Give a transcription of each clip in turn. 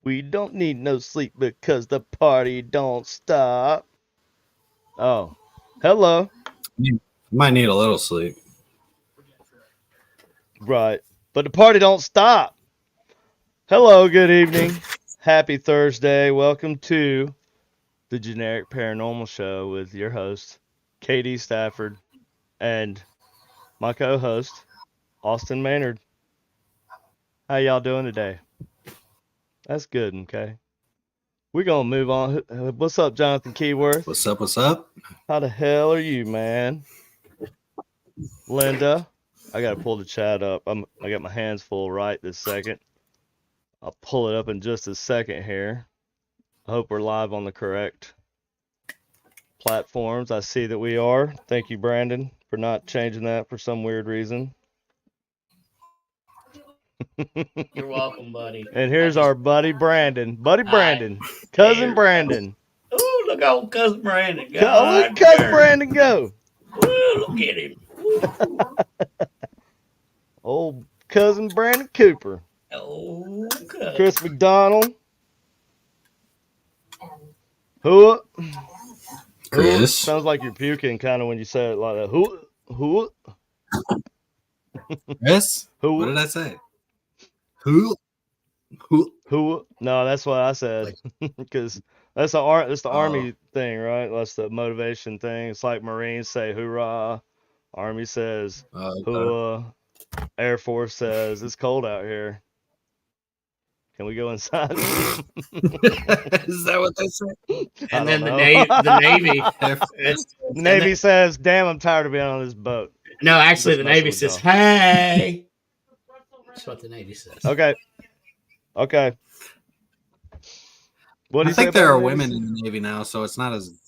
We don't need no sleep because the party don't stop. Oh, hello. You might need a little sleep. Right. But the party don't stop. Hello, good evening. Happy Thursday. Welcome to the Generic Paranormal Show with your host, Katie Stafford, and my co-host, Austin Maynard. How y'all doing today? That's good, okay? We're gonna move on. What's up, Jonathan Keyworth? What's up? What's up? How the hell are you, man? Linda, I gotta pull the chat up. I got my hands full right this second. I'll pull it up in just a second here. I hope we're live on the correct platforms. I see that we are. Thank you, Brandon, for not changing that for some weird reason. You're welcome, buddy. And here's our buddy Brandon. Cousin Brandon. Ooh, look at old cousin Brandon. Look at cousin Brandon go. Ooh, look at him. Old cousin Brandon Cooper. Oh, cousin. Chris McDonald. Who? Chris. Sounds like you're puking kind of when you say it like that. Who? Chris? Who? What did I say? Who? No, that's what I said. Because that's the Army thing, right? That's the motivation thing. It's like Marines say hoorah. Army says hooah. Air Force says it's cold out here. Can we go inside? Is that what they say? And then the Navy. The Navy says, "Damn, I'm tired of being on this boat." No, actually, the Navy says, "Hey." That's what the Navy says. Okay. What do I you think say there about are the women Navy? in the Navy now, so it's not as.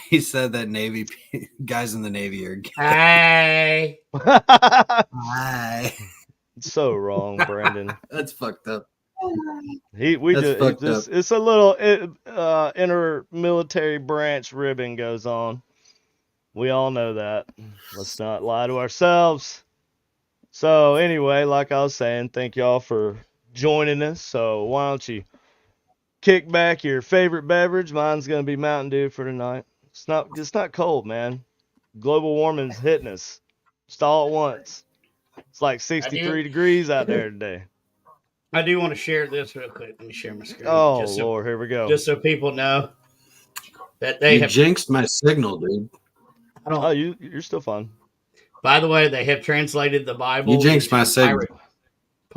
He said that Navy guys in the Navy are gay. Hey. Hi. So wrong, Brandon. That's fucked up. It's a little inter-military branch ribbon goes on. We all know that. Let's not lie to ourselves. So anyway, like I was saying, thank y'all for joining us. So why don't you kick back your favorite beverage? Mine's gonna be Mountain Dew for tonight. It's not cold, man. Global warming's hitting us. Just all at once. It's like 63 degrees out there today. I do want to share this real quick. Let me share my screen. Oh, Lord, here we go. Just so people know that You jinxed my signal, dude. You're still fun. By the way, they have translated the Bible. You jinxed my signal.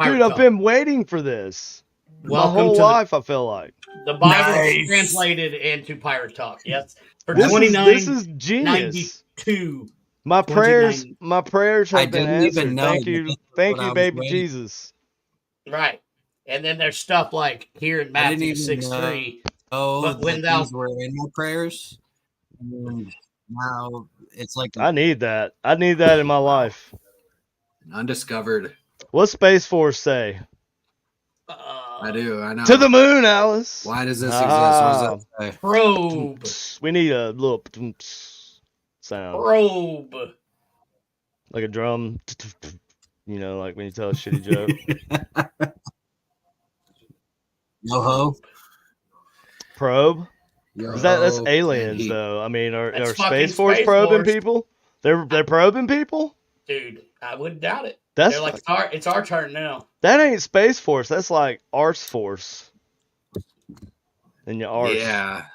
Dude, I've been waiting for this. My whole life, I feel like. The Bible is translated into Pirate Talk. Yes. For this is genius. 92. My prayers have been answered. Even know Thank you, baby Jesus. Right. And then there's stuff like here in Matthew 6:3. But when those were in my prayers, now it's like I need that. I need that in my life. Undiscovered. What's Space Force say? I do. I know. To the moon, Alice. Why does this exist? What does that say? Probe. We need a little sound. Probe. Like a drum. You know, like when you tell a shitty joke. Yo-ho. Probe? That's aliens, though. I mean, are Space Force probing people? They're probing people? Dude, I wouldn't doubt it. They're like, it's our turn now. That ain't Space Force. That's like Arse Force. And your arse. Yeah.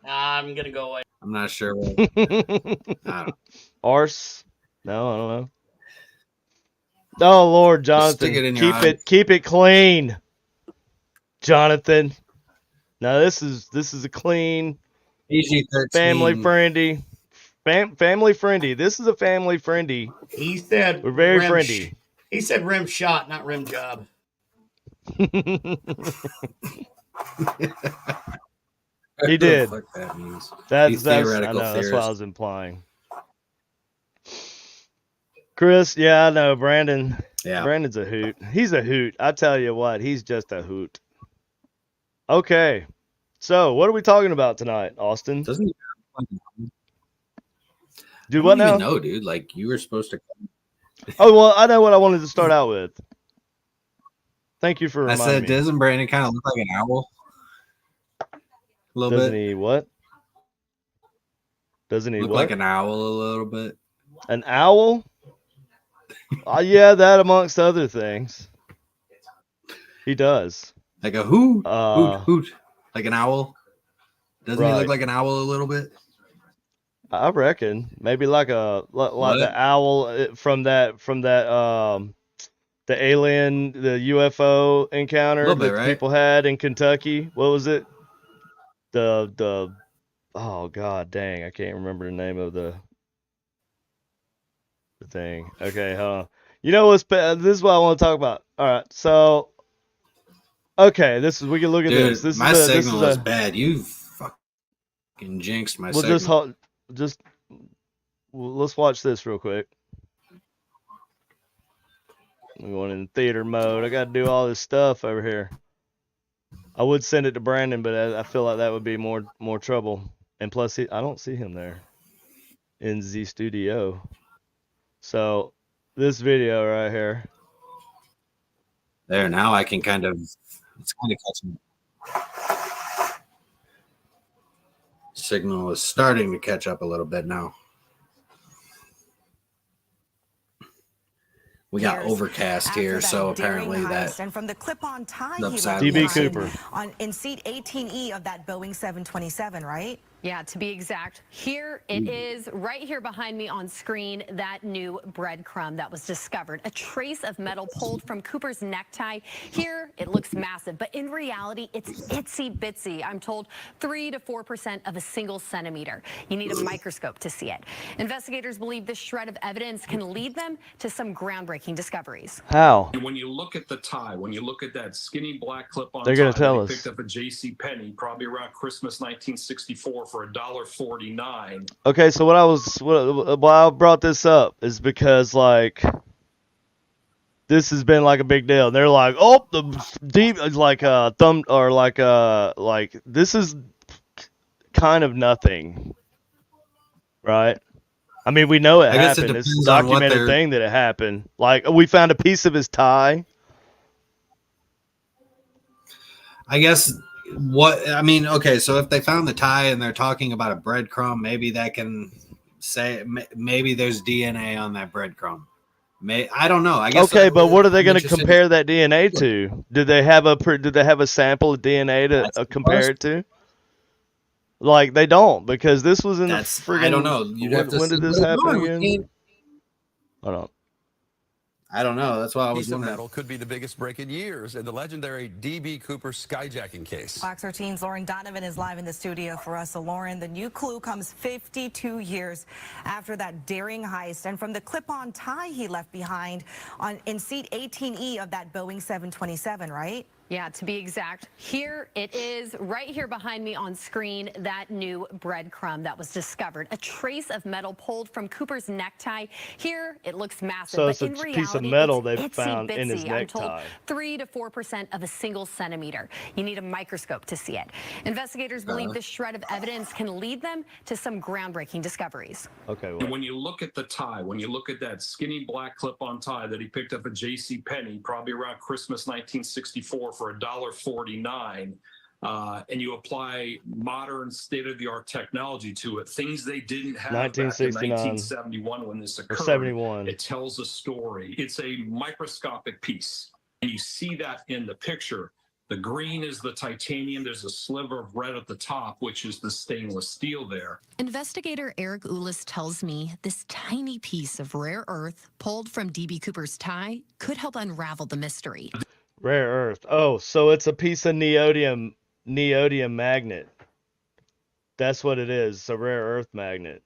I'm going to go away. I'm not sure. Arse? No, I don't know. Oh, Lord, Jonathan. Keep it clean. Jonathan. Now this is a clean, PG-13. family friendly. This is a family friendly. He said we're very friendly. He said rim shot, not rim job. He did. What the fuck that means? That's I know. That's what I was implying. Chris, yeah, I know. Brandon. Yeah. Brandon's a hoot. He's a hoot. I tell you what, he's just a hoot. Okay, so what are we talking about tonight, Austin? Doesn't he? Dude, what now? No, dude. Like you were supposed to. Oh well, I know what I wanted to start out with. Thank you for I reminding said, me. doesn't Brandon kind of look like an owl? A little Doesn't bit. he what? Doesn't he Look what? like an owl a little bit. An owl? Yeah, that amongst other things. He does. Like a hoot, Uh, hoot. Like an owl. Doesn't he right. look like an owl a little bit? I reckon maybe like the What? owl from that the alien, the UFO A encounter little bit, that right? people had in Kentucky. What was it? The oh god dang, I can't remember the name of the thing. Okay, hold on. You know what's this is what I want to talk about. All right, so okay, we can look at Dude, this. This my is signal is a bad. You fucking jinxed my well signal. let's watch this real quick. I'm going in theater mode. I got to do all this stuff over here. I would send it to Brandon, but I feel like that would be more trouble. And plus, I don't see him there in the studio. So this video right here. There, now I can kind of, it's kind of catching. Signal is starting to catch up a little bit now. We got overcast here, so apparently that and from the clip-on tie DB Cooper in seat 18E of that Boeing 727, right? Yeah, to be exact, here it is right here behind me on screen, that new breadcrumb that was discovered. A trace of metal pulled from Cooper's necktie. Here it looks massive, but in reality, it's itsy bitsy. I'm told 3 to 4% of a single centimeter. You need a microscope to see it. Investigators believe this shred of evidence can lead them to some groundbreaking discoveries. How? When you look at the tie, when you look at that skinny black clip-on tie that he picked up at JCPenney, probably around Christmas 1964 for $1.49. Okay, so why I brought this up is because like this has been like a big deal. They're like, oh, the deep like thumb or like this is kind of nothing, right? I mean, we know it happened. It's a documented thing that it happened. Like we found a piece of his tie. I guess okay, so if they found the tie and they're talking about a breadcrumb, maybe that can say maybe there's DNA on that breadcrumb. I don't know. I guess. Okay, but what are they going to compare that DNA to? Did they have a sample of DNA to compare it to? Like they don't, because this was in the friggin'. I don't know. When did this happen again? Hold on. I don't know. That's why I was wondering. Metal could be the biggest break in years in the legendary DB Cooper skyjacking case. Fox 13's Lauren Donovan is live in the studio for us. So Lauren, the new clue comes 52 years after that daring heist, and from the clip-on tie he left behind in seat 18E of that Boeing 727, right? Yeah, to be exact, here it is right here behind me on screen, that new breadcrumb that was discovered. A trace of metal pulled from Cooper's necktie. Here it looks massive, so but it's a piece of metal they found in his necktie. I'm told 3 to 4% of a single centimeter. You need a microscope to see it. Investigators believe this shred of evidence can lead them to some groundbreaking discoveries. Okay. Well. When you look at the tie, when you look at that skinny black clip-on tie that he picked up at JCPenney, probably around Christmas 1964 for $1.49, and you apply modern state-of-the-art technology to it, things they didn't have back in 1971 when this occurred. 71. It tells a story. It's a microscopic piece, and you see that in the picture. The green is the titanium. There's a sliver of red at the top, which is the stainless steel there. Investigator Eric Ulis tells me this tiny piece of rare earth pulled from DB Cooper's tie could help unravel the mystery. Rare earth. Oh, so it's a piece of neodymium magnet. That's what it is. It's a rare earth magnet.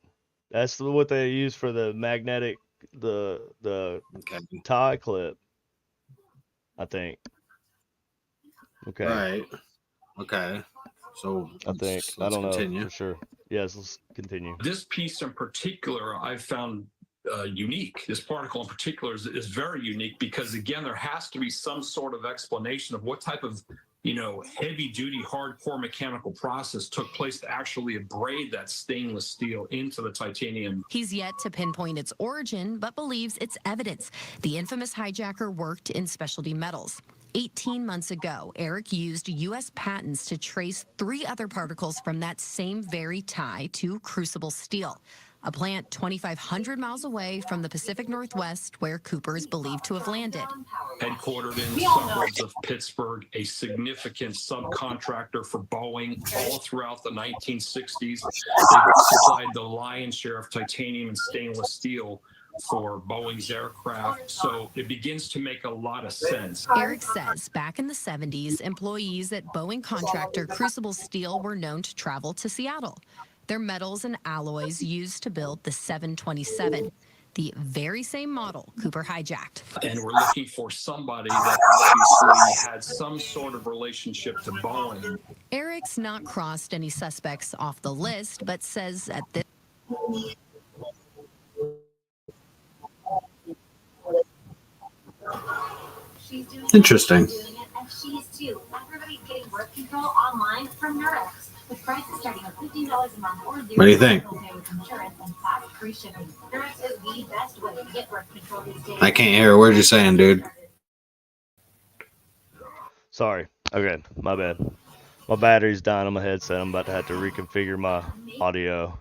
That's what they use for the magnetic the tie clip, I think. Okay. Right. Okay. So I think I don't know for sure. Yes, let's continue. This piece in particular, I found unique. This particle in particular is very unique because, again, there has to be some sort of explanation of what type of, heavy-duty, hardcore mechanical process took place to actually abrade that stainless steel into the titanium. He's yet to pinpoint its origin, but believes it's evidence the infamous hijacker worked in specialty metals. 18 months ago, Eric used U.S. patents to trace 3 other particles from that same very tie to crucible steel, a plant 2,500 miles away from the Pacific Northwest where Cooper is believed to have landed. Headquartered in the suburbs of Pittsburgh, a significant subcontractor for Boeing all throughout the 1960s. They supplied the lion's share of titanium and stainless steel for Boeing's aircraft, so it begins to make a lot of sense. Eric says back in the 70s, employees at Boeing contractor Crucible Steel were known to travel to Seattle. Their metals and alloys used to build the 727, the very same model Cooper hijacked. And we're looking for somebody that obviously had some sort of relationship to Boeing. Eric's not crossed any suspects off the list, but says at this Interesting. She's too. Everybody's getting birth control online from Neurex. With prices starting at $15 a month or $0. What do you think? I can't hear. What are you saying, dude? Sorry. Okay, my bad. My battery's dying on my headset. I'm about to have to reconfigure my audio.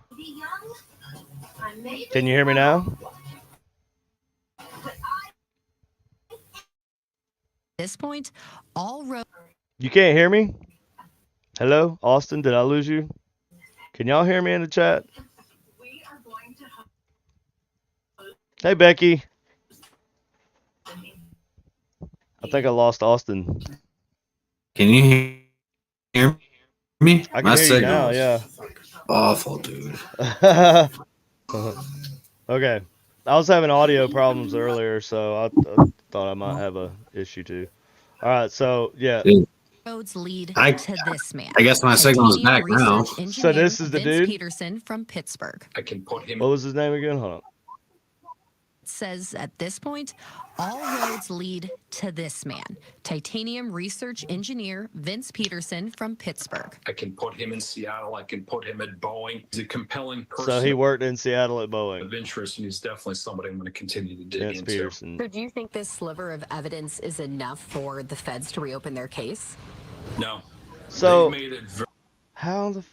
Can you hear me now? At this point, all roads. You can't hear me? Hello, Austin, did I lose you? Can y'all hear me in the chat? Hey, Becky. I think I lost Austin. Can you hear me? I can hear you now, yeah. Awful, dude. Okay. I was having audio problems earlier, so I thought I might have a issue too. All right, so yeah. Dude. Roads lead I to this man. guess my signal is back now. So this is the Vince dude? Peterson from Pittsburgh. I can put him. What was his name again? Hold on. Says at this point, all roads lead to this man, titanium research engineer Vince Peterson from Pittsburgh. I can put him in Seattle. I can put him at Boeing. He's a compelling person. So he worked in Seattle at Boeing. Of interest, and he's definitely somebody I'm going to continue to dig Vince into. Peterson. So do you think this sliver of evidence is enough for the feds to reopen their case? No. So They've made it how the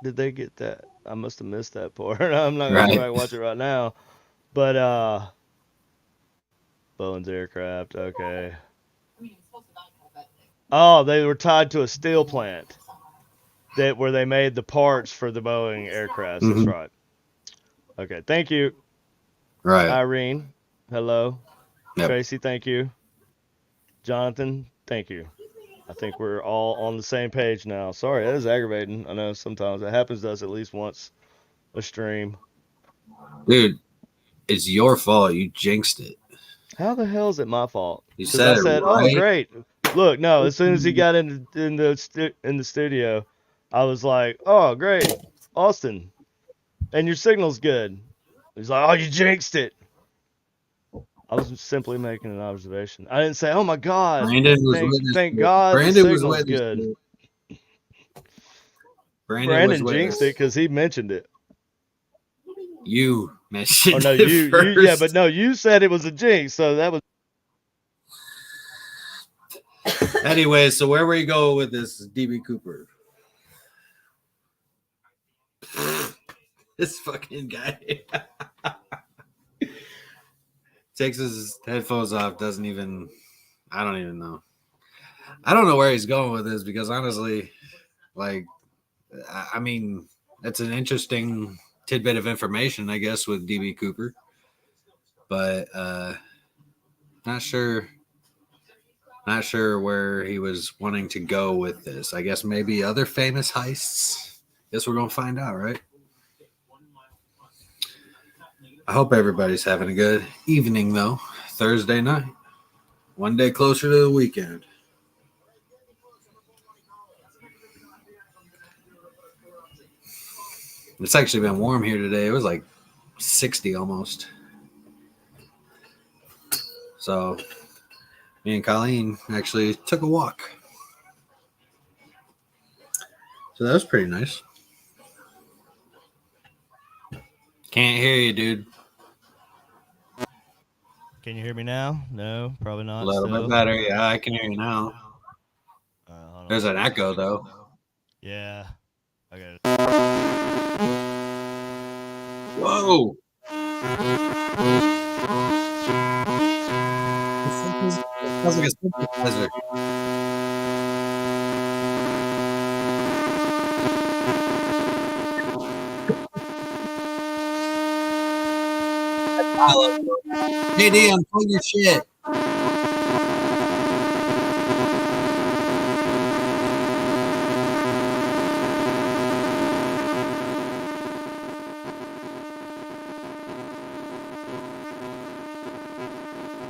did they get that? I must have missed that part. I'm not gonna go back and watch it right now. But Boeing's aircraft, okay. Oh, they were tied to a steel plant where they made the parts for the Boeing aircraft. That's right. Okay, thank you. Right. Irene, hello. Yep. Tracy, thank you. Jonathan, thank you. I think we're all on the same page now. Sorry, that is aggravating. I know sometimes it happens to us at least once a stream. Dude, it's your fault. You jinxed it. How the hell is it my fault? You 'Cause said I said, it right. "Oh, great! Look, no." As soon as he got in the studio, I was like, "Oh, great, Austin, and your signal's good." He's like, "Oh, you jinxed it." I was simply making an observation. I didn't say, "Oh my God, Brandon was thank God the Brandon was signal's good." Brandon jinxed it because he mentioned it. You mentioned Oh no, it you first. yeah, but no, you said it was a jinx, so that was. Anyway, so where were you going with this DB Cooper? This fucking guy takes his headphones off, I don't even know. I don't know where he's going with this because honestly, like, I mean, that's an interesting tidbit of information, I guess, with DB Cooper, but not sure where he was wanting to go with this. I guess maybe other famous heists. Guess we're gonna find out, right? I hope everybody's having a good evening, though. Thursday night, one day closer to the weekend. It's actually been warm here today. It was like 60 almost. So me and Colleen actually took a walk. So that was pretty nice. Can't hear you, dude. Can you hear me now? No, probably not. A little still. bit better. Yeah, I can hear you now. Hold There's on. an echo though. Yeah. I got it. Whoa. It sounds like a synthesizer. JD, unplug your shit.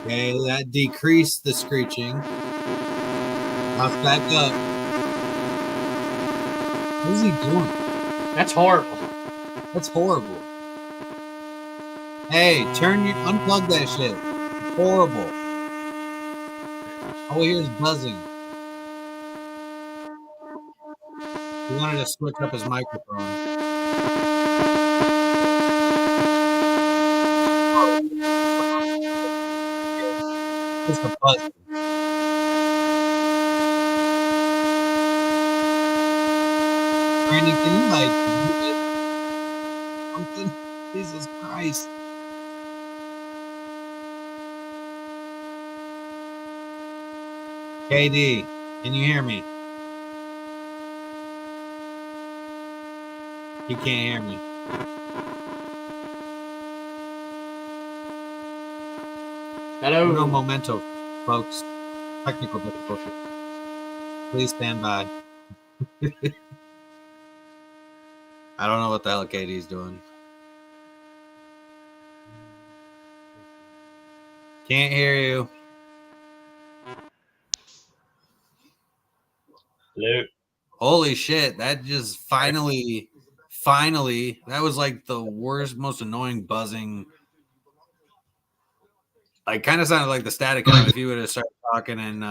Okay, that decreased the screeching. Bounce back up. What is he doing? That's horrible. That's horrible. Hey, unplug that shit. It's horrible. All we hear is buzzing. He wanted to switch up his microphone. It's the buzz. Brandon, can you something? Jesus Christ. KD, can you hear me? He can't hear me. Hello. No momento, folks. Technical difficulty. Please stand by. I don't know what the hell KD's doing. Can't hear you. Hello. Holy shit, that just finally, that was like the worst, most annoying buzzing. Like, kind of sounded like the static on if you would have started talking and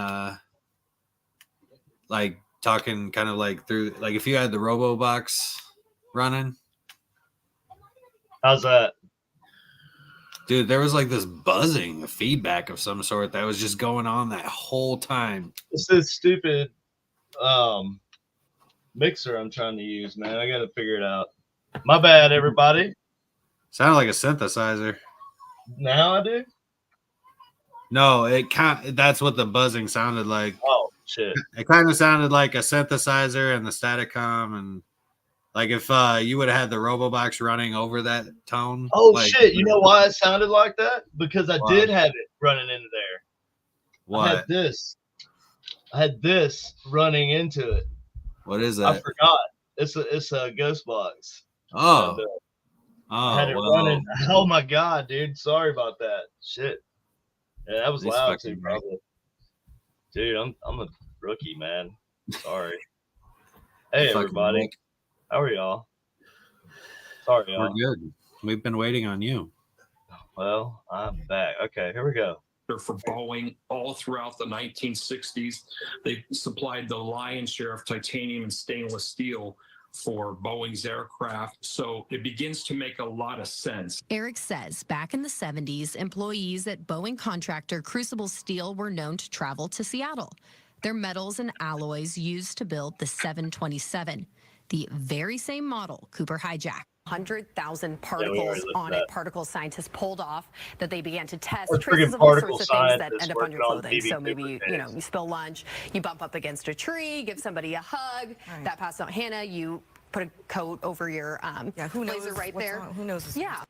like talking kind of like through, like if you had the Robo box running. How's that? Dude, there was like this buzzing, a feedback of some sort that was just going on that whole time. It's this stupid mixer I'm trying to use, man. I gotta figure it out. My bad, everybody. Sounded like a synthesizer. Now I do? No, that's what the buzzing sounded like. Oh shit. It kind of sounded like a synthesizer and the Staticom, and like if you would have had the RoboBox running over that tone. Oh like, shit! You know why it sounded like that? Because I did have it running into there. What? I had this running into it. What is that? I forgot. It's a ghost box. Oh. And, I had it running. Oh my god, dude! Sorry about that. Shit. Yeah, that was loud too, probably. Dude, I'm a rookie, man. Sorry. Hey everybody, how are y'all? Sorry, y'all. We're good. We've been waiting on you. Well, I'm back. Okay, here we go. For Boeing all throughout the 1960s. They supplied the lion's share of titanium and stainless steel for Boeing's aircraft. So it begins to make a lot of sense. Eric says back in the 70s, employees at Boeing contractor Crucible Steel were known to travel to Seattle. Their metals and alloys used to build the 727, the very same model Cooper hijacked. 100,000 particles on it. Particle scientists pulled off that they began to test traces of all sorts of things that end up on your clothing. So maybe you spill lunch, you bump up against a tree, give somebody a hug. Right. That passed on Hannah. You put a coat over your blazer right there. Who knows? Yeah.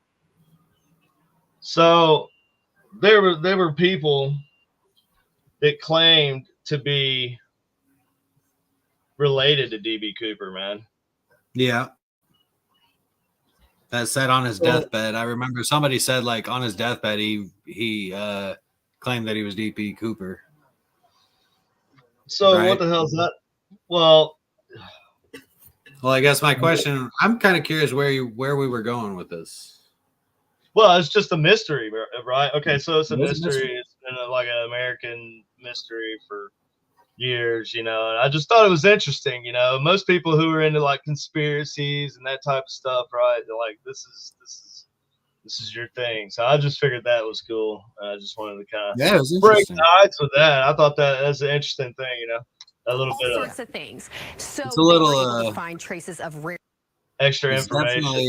So there were people that claimed to be related to DB Cooper, man. Yeah. That said on his deathbed. I remember somebody said like on his deathbed he claimed that he was DB Cooper. So right? What the hell is that? Well, I guess my question, I'm kind of curious where we were going with this. Well, it's just a mystery, right? Okay, so it's a mystery. It's been like an American mystery for years, and I just thought it was interesting. Most people who are into like conspiracies and that type of stuff, right? They're like, this is this is your thing. So I just figured that was cool. I just wanted to kind Yeah, it was of break interesting. the ice with that. I thought that's an interesting thing, you know, a little All bit sorts of things. So It's a they little, were able to find traces of rare. extra it's information. definitely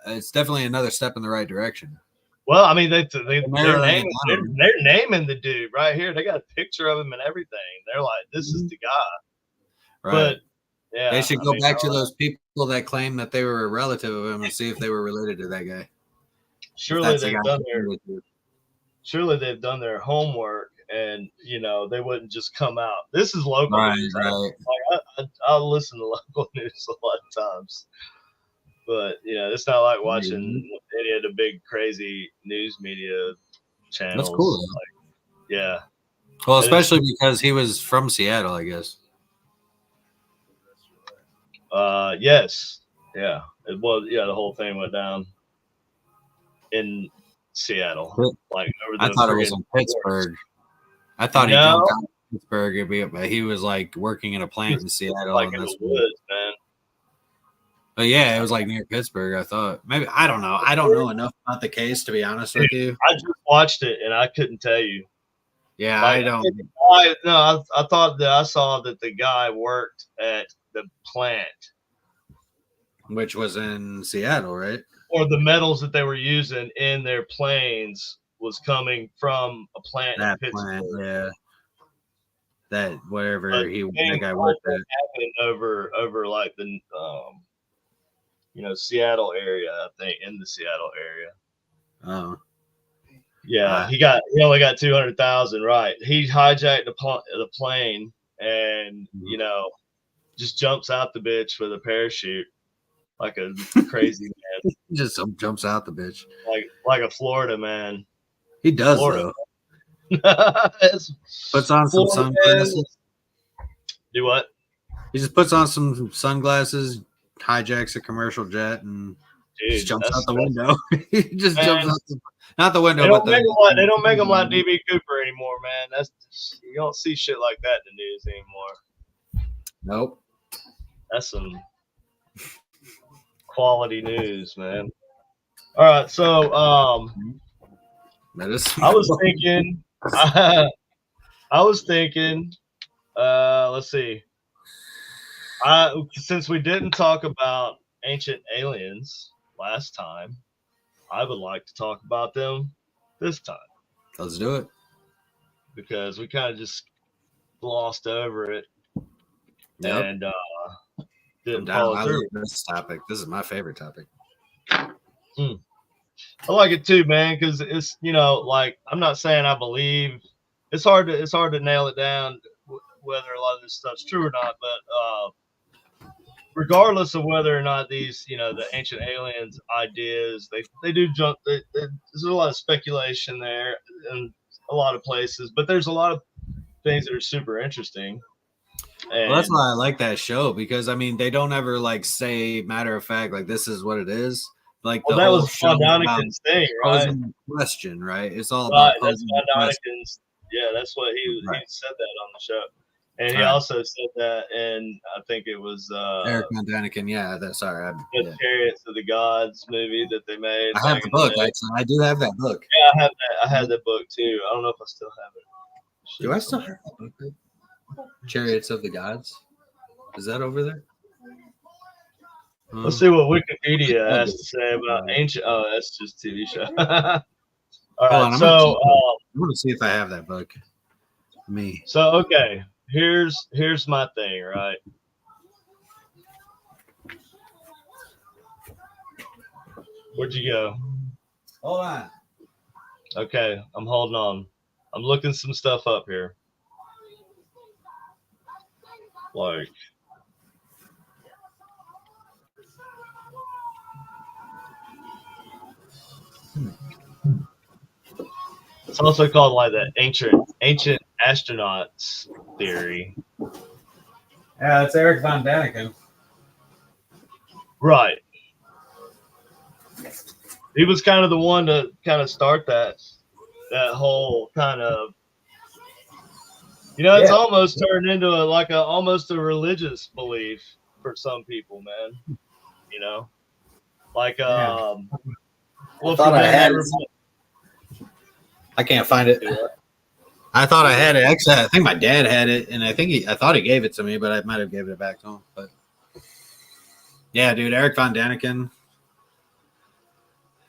it's definitely another step in the right direction. Well, I mean, they're narrowing it down. naming the dude right here. They got a picture of him and everything. They're like, this is the guy. Right. But yeah, They should go back to those people that claim that they were a relative of him and see if they were related to that guy. Surely they've done their homework, and you know they wouldn't just come out. This is local news. Right. I'll listen to local news a lot of times, but you know it's not like watching any of the big crazy news media channels. That's cool. Yeah. Well, especially because he was from Seattle, I guess. Yes. Yeah. It was. Yeah. The whole thing went down in Seattle. Like over the. I thought it was in Pittsburgh. I thought he jumped out of Pittsburgh, but he was like working in a plant in Seattle. Like in the woods, man. But yeah, it was like near Pittsburgh. I thought maybe I don't know. I don't know enough about the case to be honest with you. I just watched it and I couldn't tell you. Yeah, like, I don't. I thought that I saw that the guy worked at the plant, which was in Seattle, right? Or the metals that they were using in their planes was coming from a plant in Pittsburgh. Yeah. That whatever that guy worked at happened over like the Seattle area, I think, in the Seattle area. Oh. Yeah, he only got 200,000, right? He hijacked the plane and just jumps out the bitch with a parachute like a crazy man. Just jumps out the bitch like a Florida man. He does though. Puts on some sunglasses. Do what? He just puts on some sunglasses, hijacks a commercial jet, and just jumps out the window. He just jumps out not the window. They don't make them like DB Cooper anymore, man. That's you don't see shit like that in the news anymore. Nope. That's some quality news, man. All right, so that is. I was thinking. Let's see. Since we didn't talk about ancient aliens last time, I would like to talk about them this time. Let's do it. Because we kind of just glossed over it. Yep. And didn't follow through. This topic. This is my favorite topic. I like it too, man, because it's like I'm not saying I believe. It's hard to nail it down whether a lot of this stuff's true or not, but regardless of whether or not these the ancient aliens ideas they do jump. There's a lot of speculation there in a lot of places, but there's a lot of things that are super interesting. And well, that's why I like that show, because I mean they don't ever like say matter of fact like this is what it is. Like that was Von Daniken's thing, right? Question, right? It's all about that's Von Daniken's. Yeah, that's what he said that on the show, and he also said that, and I think it was Eric Von Daniken. Yeah, that's sorry. The Chariots of the Gods movie that they made. I have the book. Actually, I do have that book. Yeah, I have that book too. I don't know if I still have it. Do I still have that book? Chariots of the Gods. Is that over there? Let's see what Wikipedia has to say about ancient. Oh, that's just TV show. All right, so I'm gonna see if I have that book. Me. So okay, here's my thing, right? Where'd you go? Hold on. Okay, I'm holding on. I'm looking some stuff up here. Like. It's also called like the ancient astronauts theory. Yeah, it's Eric Von Daniken. Right. He was kind of the one to kind of start that whole kind of it's almost turned into almost a religious belief for some people, man. Like Yeah. Wilfred thought I Van had ever- it. I can't find it. I thought I had it. Actually, I think my dad had it, and I thought he gave it to me, but I might have given it back to him. But yeah, dude, Eric Von Däniken,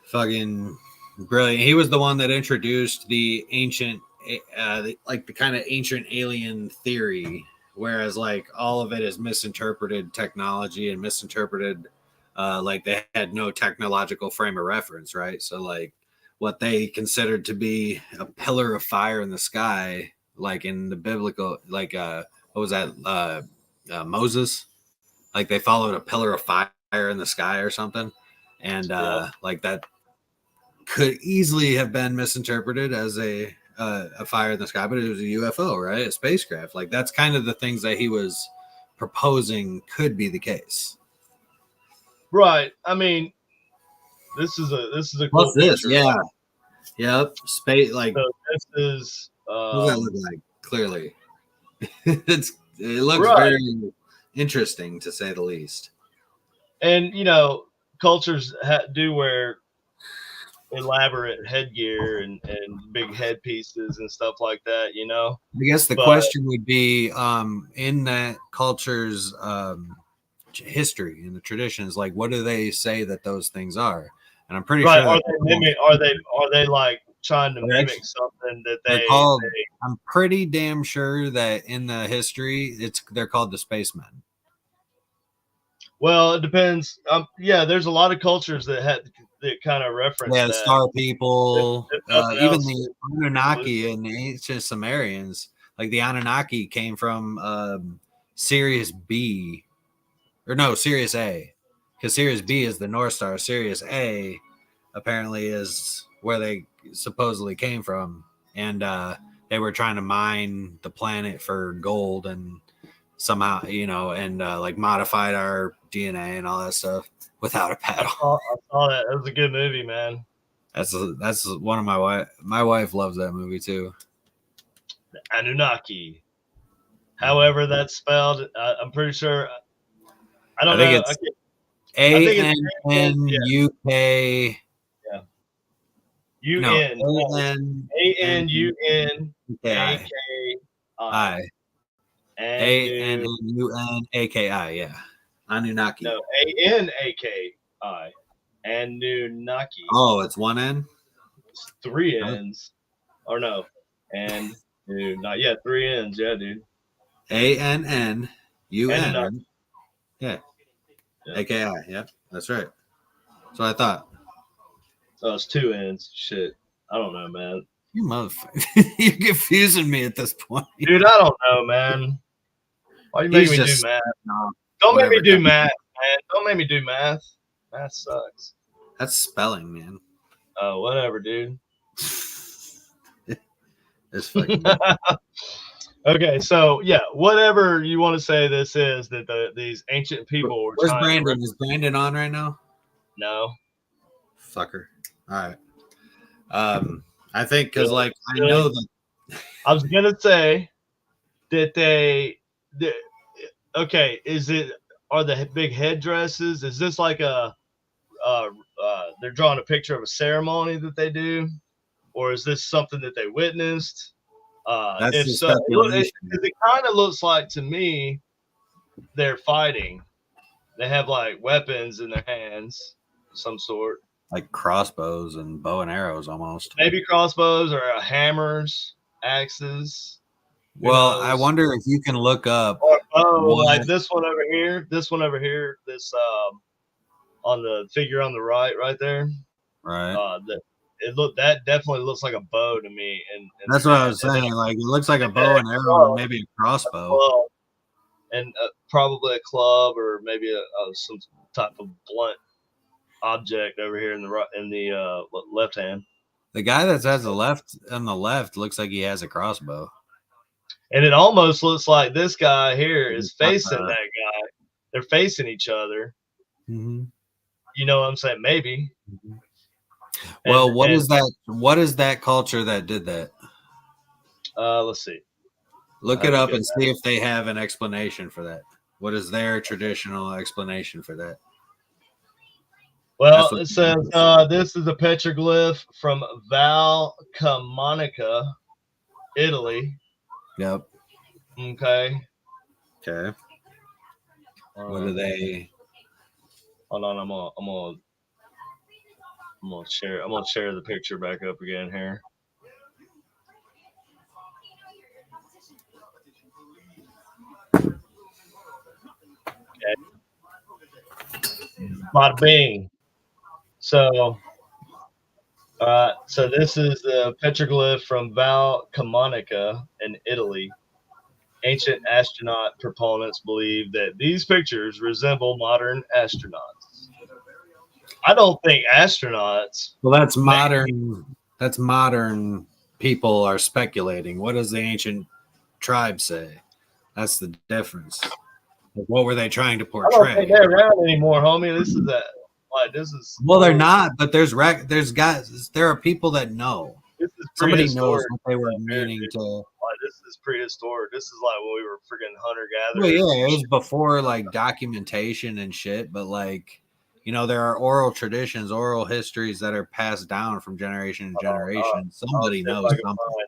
fucking brilliant. He was the one that introduced the ancient, the kind of ancient alien theory, whereas like all of it is misinterpreted technology and misinterpreted, like they had no technological frame of reference, right? So like what they considered to be a pillar of fire in the sky, like in the biblical, like what was that, Moses? Like they followed a pillar of fire in the sky or something, and like that could easily have been misinterpreted as a fire in the sky, but it was a UFO, right? A spacecraft. Like that's kind of the things that he was proposing could be the case. Right. I mean, this is a cool What's this? picture, Yeah. right? Yep. Space. Like, So this is what does that look like? Clearly, it looks right. very interesting to say the least. And cultures do wear elaborate headgear and big headpieces and stuff like that. I guess the But- question would be, in that culture's history and the traditions, like what do they say that those things are? And I'm pretty right. sure Are they like trying to They're mimic actually- something that they're they called. I'm pretty damn sure that in the history, they're called the spacemen. well, it depends. Yeah, there's a lot of cultures that kind of reference Yeah, the that. Star People, If nothing even else, the Anunnaki and the ancient Sumerians. Like the Anunnaki came from Sirius B, or no, Sirius A, because Sirius B is the North Star. Sirius A apparently is where they supposedly came from, and they were trying to mine the planet for gold, and somehow, and like modified our DNA and all that stuff without a paddle. I saw that. That was a good movie, man. That's one of my wife loves that movie too. The Anunnaki. However that's spelled, I'm pretty sure. I don't I think know. it's ANNUK. UN. ANUNAKI. ANUNAKI. ANNUNAKI. Yeah, Anunnaki. No, ANAKI. Anunnaki. Oh, it's one N. It's 3 N's. Or no. And not yet. 3 N's. Yeah, dude. ANNUN. Anunnaki. Yeah. AKI. Yeah, that's right. That's what I thought. So it's 2 N's. Shit. I don't know, man. You motherfucker. You're confusing me at this point. Dude, I don't know, man. Why you making me do math? Don't make me do math, man. Don't make me do math. Math sucks. That's spelling, man. Oh, whatever, dude. It's fucking. Okay, so yeah, whatever you want to say this is that these ancient people were Where's trying to Brandon? Is Brandon on right now? No. Fucker. All right. I think because I know that. I was gonna say that okay, are the big headdresses? Is this like they're drawing a picture of a ceremony that they do, or is this something that they witnessed? That's If the so, speculation. it kind of looks like to me they're fighting. They have like weapons in their hands, some sort. Like crossbows and bow and arrows almost. Maybe crossbows or hammers, axes. Well, I wonder if you can look up. Or like this one over here. This on the figure on the right there. Right. That definitely looks like a bow to me. And That's what I was saying. Like it looks like a bow and arrow, and maybe a crossbow. And probably a club or maybe some type of blunt object over here in the left hand. The guy that has on the left looks like he has a crossbow. And it almost looks like this guy here is facing that guy. They're facing each other. Mm-hmm. You know what I'm saying? Maybe. Mm-hmm. Well, what is that? What is that culture that did that? Let's see. Look it up and see if they have an explanation for that. What is their traditional explanation for that? Well, what it says this is a petroglyph from Val Camonica, Italy. Yep. Okay. Okay. What are they? Hold on, I'm gonna share the picture back up again here. Okay. Bada bing. So so this is the petroglyph from Val Camonica in Italy. Ancient astronaut proponents believe that these pictures resemble modern astronauts. I don't think astronauts. Well, that's modern. That's modern. People are speculating. What does the ancient tribe say? That's the difference. Like, what were they trying to I don't think portray? they're around anymore, homie. This is Well, they're not, but there's guys. There are people that know. This is Somebody knows prehistoric. what they were meaning to. Like, this is prehistoric. This is like when we were freaking hunter Well, gatherers. yeah, it was before like documentation and shit, but like, you know, there are oral traditions, oral histories that are passed down from generation to generation. Somebody I'll see if knows I can something. find-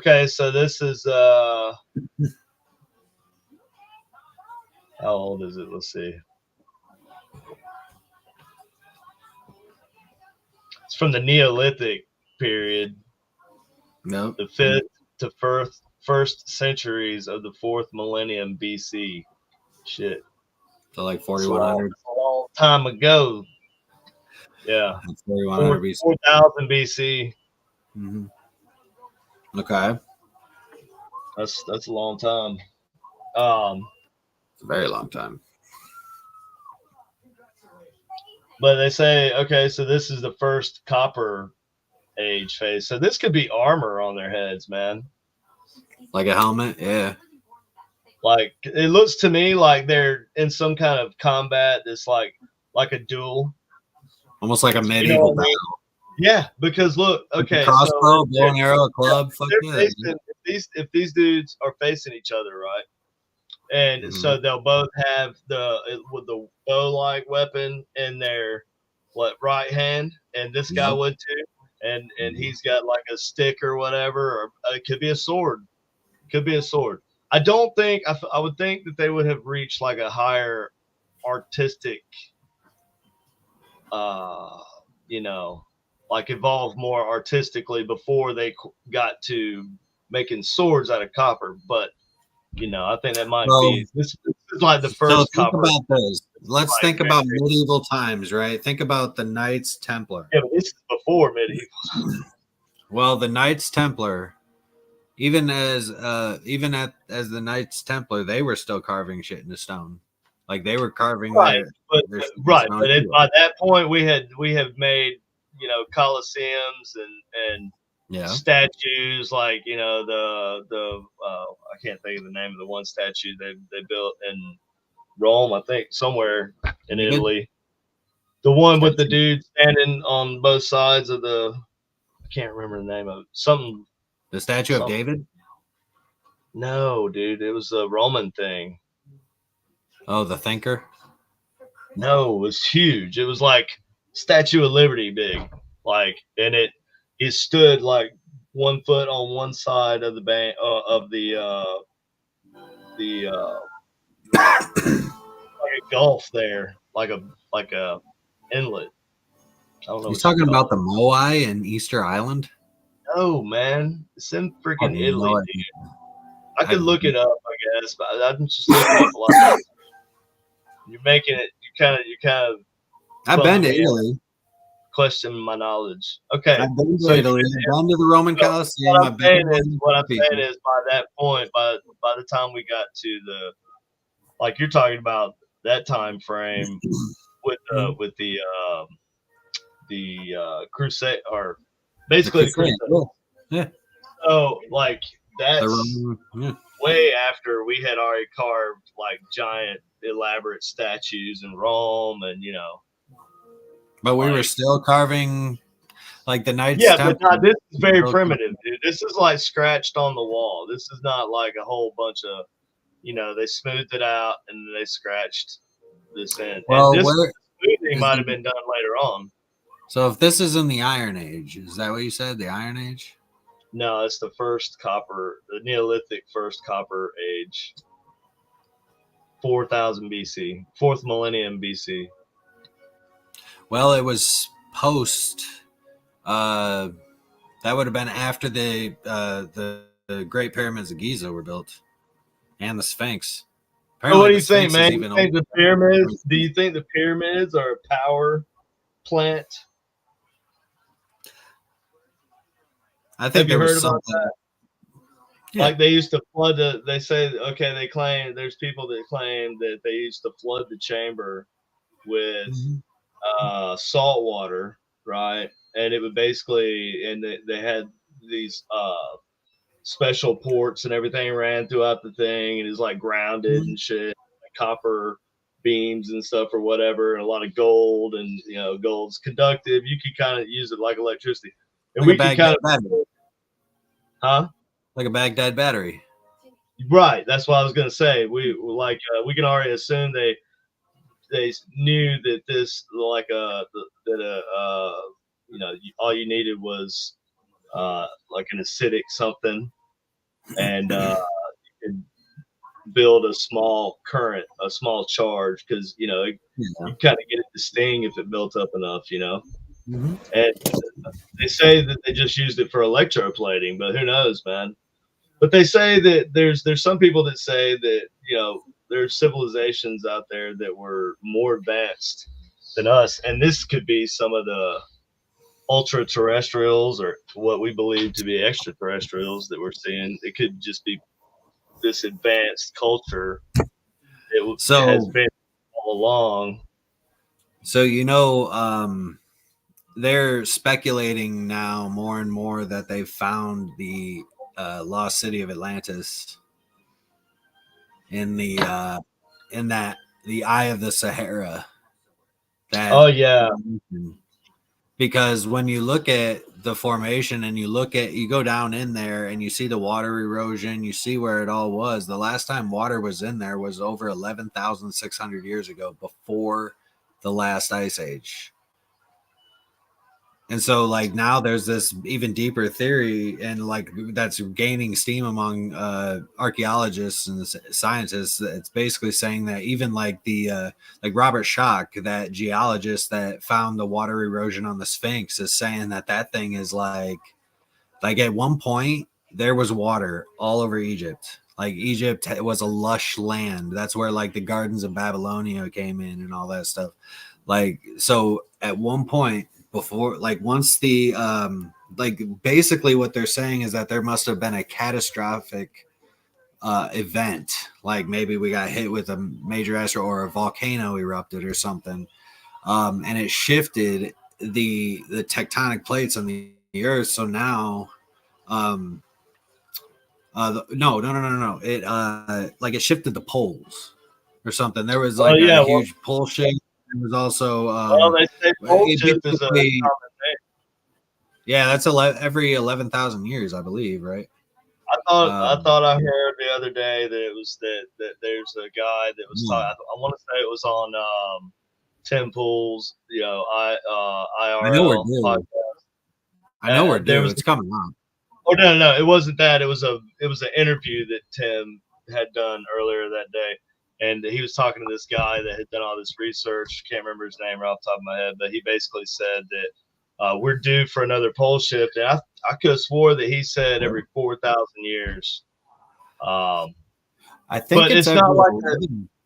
Okay, so this is how old is it? Let's see. It's from the Neolithic period, Nope. the 5th to first centuries of the 4th millennium BC. Shit. So like That's 4100. a long time ago. Yeah. 4100 BC. 4000 BC. Mm-hmm. Okay. That's a long time. It's a very long time. But they say, okay, so this is the first copper age phase. So this could be armor on their heads, man. Like a helmet? Yeah. Like it looks to me like they're in some kind of combat that's like a duel. Almost like a medieval what I mean? battle. Yeah, because look, okay, Crossbow, so bow and arrow, club, fuck they're yeah. facing, if these dudes are facing each other, right? And so they'll both have with the bow-like weapon in their right hand, and this guy would too, and he's got like a stick or whatever, or it could be a sword. Could be a sword. I don't think I would think that they would have reached like a higher artistic, you know, like evolved more artistically before they got to making swords out of copper. But you know, I think that might be this is like the first. So think copper. about this. Let's think about medieval times, right? Think about the Knights Templar. Yeah, but this is before medieval. Well, the Knights Templar, even as the Knights Templar, they were still carving shit into stone. Like they were carving right, their but by that point we have made, you know, coliseums and statues, like, you know, the I can't think of the name of the one statue they built in Rome, I think somewhere in Italy. The one with the dude standing on both sides of the, I can't remember the name of it. The statue of David? No, dude, it was a Roman thing. Oh, the Thinker? No, it was huge. It was like Statue of Liberty big. Like, and it stood like 1 foot on one side of the bank of the like a gulf there, like a inlet. I don't know. He's talking about the Moai in Easter Island? No, man, it's in freaking Italy, dude. I could look it up, I guess, but I'm just looking up a lot. You're making it. You kind of. I've been to Italy. Question my knowledge. Okay, I've been to Italy. I've been to the Roman Colosseum. What I'm saying is, by that point, by the time we got to the, like you're talking about that time frame with the crusade, or basically the crusade. Yeah. So like that's way after we had already carved like giant elaborate statues in Rome, and you know. But we were still carving like the Knights. Yeah, but this is very primitive, dude. This is like scratched on the wall. This is not like a whole bunch of, you know, they smoothed it out and they scratched this in. Well, and this It might have been done later on. So if this is in the Iron Age, is that what you said? The Iron Age? No, it's the Neolithic first copper age. 4000 BC, 4th millennium BC. Well, it was post. That would have been after the Great Pyramids of Giza were built, and the Sphinx. So what do you think, man? Do you think the pyramids are a power plant? I think there was something. That? Yeah. Like they used to flood they say, okay, they claim, there's people that claim that they used to flood the chamber with salt water, right? And it would basically, and they had these special ports and everything ran throughout the thing, and it's like grounded and shit, like copper beams and stuff or whatever, and a lot of gold, and gold's conductive. You could kind of use it like electricity. And like we can kind of battery. Huh? Like a Baghdad battery. Right. That's what I was gonna say. We can already assume they knew that this all you needed was like an acidic something, and you could build a small current, a small charge, because you kind of get it to sting if it built up enough, And they say that they just used it for electroplating, but who knows, man? But they say that there's some people that say that there's civilizations out there that were more advanced than us, and this could be some of the ultra terrestrials or what we believe to be extraterrestrials that we're seeing. It could just be this advanced culture that has been all along. So they're speculating now more and more that they've found the lost city of Atlantis in the eye of the Sahara. Because when you look at the formation and you go down in there and you see the water erosion, you see where it all was. The last time water was in there was over 11,600 years ago, before the last ice age. And so now there's this even deeper theory, and that's gaining steam among archaeologists and scientists. It's basically saying that even the Robert Schoch, that geologist that found the water erosion on the Sphinx, is saying that thing is like at one point there was water all over Egypt. Egypt was a lush land. That's where the gardens of Babylonia came in and all that stuff. So at one point, before once the basically what they're saying is that there must have been a catastrophic event, maybe we got hit with a major asteroid or a volcano erupted or something, and it shifted the tectonic plates on the earth. So now no, it shifted the poles or something. There was a huge pole shift. It was also they say pole shift is a common thing. Yeah, that's every 11,000 years, I believe, right? I thought I heard the other day that it was that there's a guy that was talking. I want to say it was on Tim Pool's IRL podcast. I know we're due. It's coming on. Oh no, it wasn't that. It was an interview that Tim had done earlier that day. And he was talking to this guy that had done all this research. Can't remember his name right off the top of my head, but he basically said that we're due for another pole shift. And I could have swore that he said every 4,000 years. I think but it's not like that.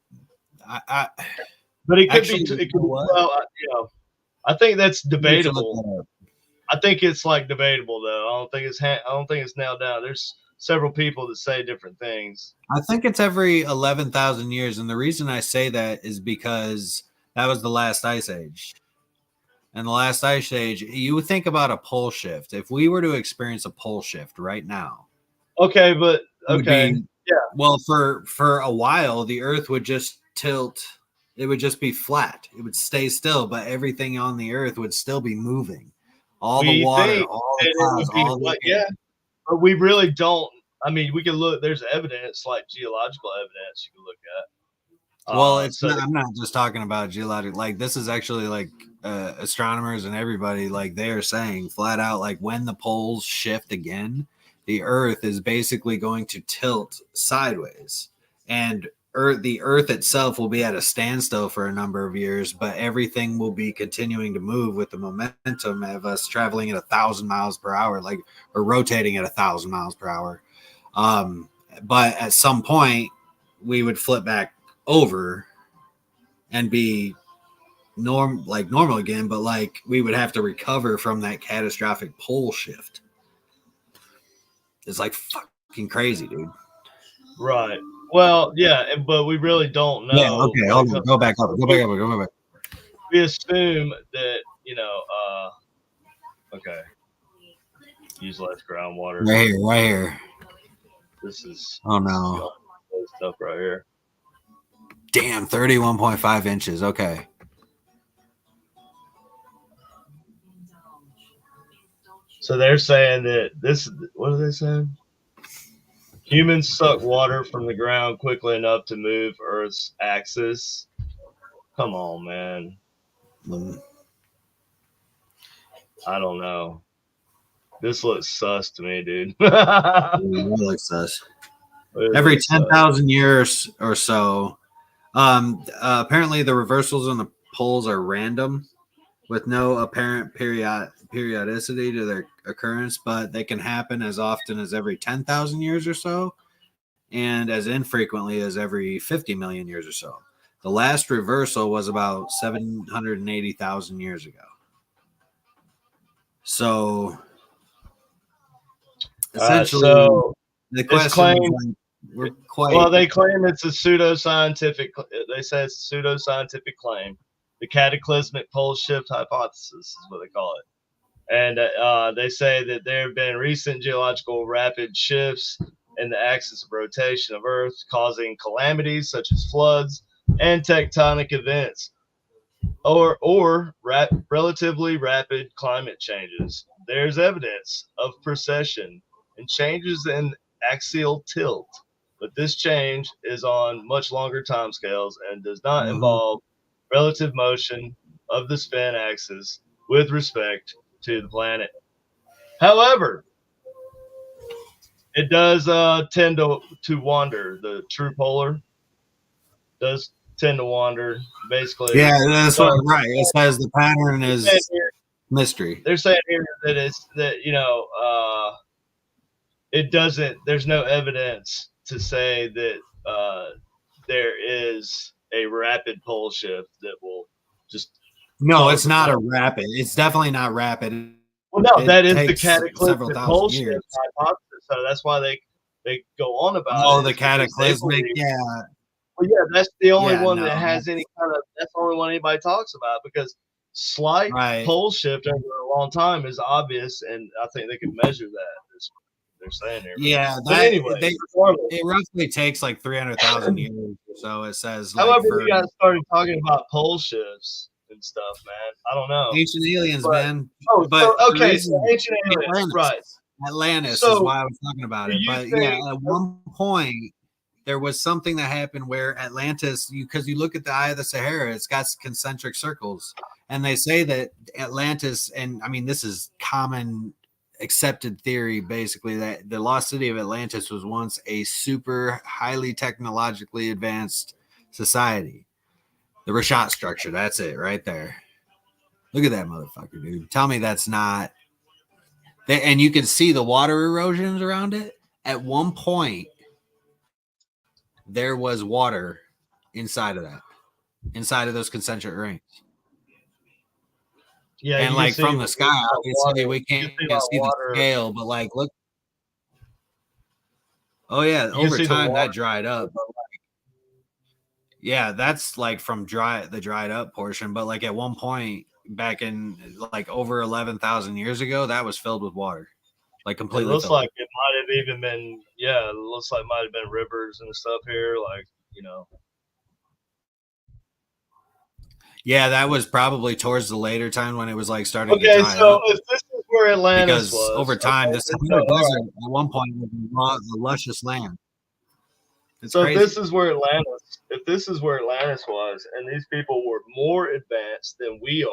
But it could be. It could, I think that's debatable. I think it's debatable though. I don't think it's nailed down. There's several people that say different things. I think it's every 11,000 years. And the reason I say that is because that was the last ice age. And the last ice age, you would think about a pole shift. If we were to experience a pole shift right now. Okay, but okay. Yeah. Well, for a while, the earth would just tilt. It would just be flat. It would stay still, but everything on the earth would still be moving. All the water, all the clouds, but we really don't. I mean, we can look. There's evidence, geological evidence, you can look Well, it's So not, I'm not just talking about geologic. Like this is actually like astronomers and everybody like they are saying flat out like when the poles shift again, the Earth is basically going to tilt sideways, and the Earth itself will be at a standstill for a number of years, but everything will be continuing to move with the momentum of us traveling at 1,000 miles per hour, like or rotating at 1,000 miles per hour. But at some point, we would flip back over and be normal again, but like we would have to recover from that catastrophic pole shift. It's like fucking crazy, dude. right. Well, yeah, but we really don't know. Yeah, okay, hold on. Go back up. We assume that, okay. Use less groundwater. Right here. This is stuff right here. Damn, 31.5 inches. Okay. So they're saying that what are they saying? Humans suck water from the ground quickly enough to move Earth's axis. Come on, man. I don't know. This looks sus to me, dude. It looks sus. Every 10,000 years or so, apparently the reversals on the poles are random with no apparent periodicity to their occurrence, but they can happen as often as every 10,000 years or so and as infrequently as every 50 million years or so. The last reversal was about 780,000 years ago. So essentially, the question is like, they claim it's a pseudoscientific. They say it's a pseudoscientific claim. The cataclysmic pole shift hypothesis is what they call it. And they say that there have been recent geological rapid shifts in the axis of rotation of Earth, causing calamities such as floods and tectonic events, or relatively rapid climate changes. There's evidence of precession and changes in axial tilt, but this change is on much longer timescales and does not involve relative motion of the spin axis with respect to the planet. However, it does tend to wander. The true polar does tend to wander, basically. Yeah, that's right. It says the pattern is mystery. They're saying here that it doesn't. There's no evidence to say that there is a rapid pole shift that will just. No, it's not a rapid. It's definitely not rapid. Well, no, that is the cataclysmic pole shift hypothesis. So that's why they go on about it. Oh, the cataclysmic, yeah. Well, yeah, that's the only one that has any kind of. That's the only one anybody talks about, because slight pole shift over a long time is obvious, and I think they can measure that. Is what they're saying here. Yeah, anyway, it roughly takes like 300,000 years or so. It says. However, we got started talking about pole shifts and stuff, man. I don't know. Ancient aliens, man. Oh, but okay, so ancient aliens, right? Atlantis is why I was talking about it. But yeah, at one point there was something that happened where Atlantis, because you look at the Eye of the Sahara, it's got concentric circles, and they say that Atlantis, and I mean this is common accepted theory, basically, that the lost city of Atlantis was once a super highly technologically advanced society. The Rashat structure, that's it right there. Look at that motherfucker, dude. Tell me that's not. And you can see the water erosions around it. At one point, there was water inside of that, inside of those concentric rings. Yeah, and like from the sky, obviously we can't see the scale, but like look. Oh yeah, over time that dried up. But like, yeah, that's like from the dried up portion. But like at one point back in like over 11,000 years ago, that was filled with water, like completely. It looks like it might have even been, it looks like it might have been rivers and stuff here, like, you know. Yeah, that was probably towards the later time when it was like starting to dry so up. If this is where Atlantis was, over time, this desert at one point was a luscious land. It's so crazy. If this is where Atlantis if this is where Atlantis was, and these people were more advanced than we are,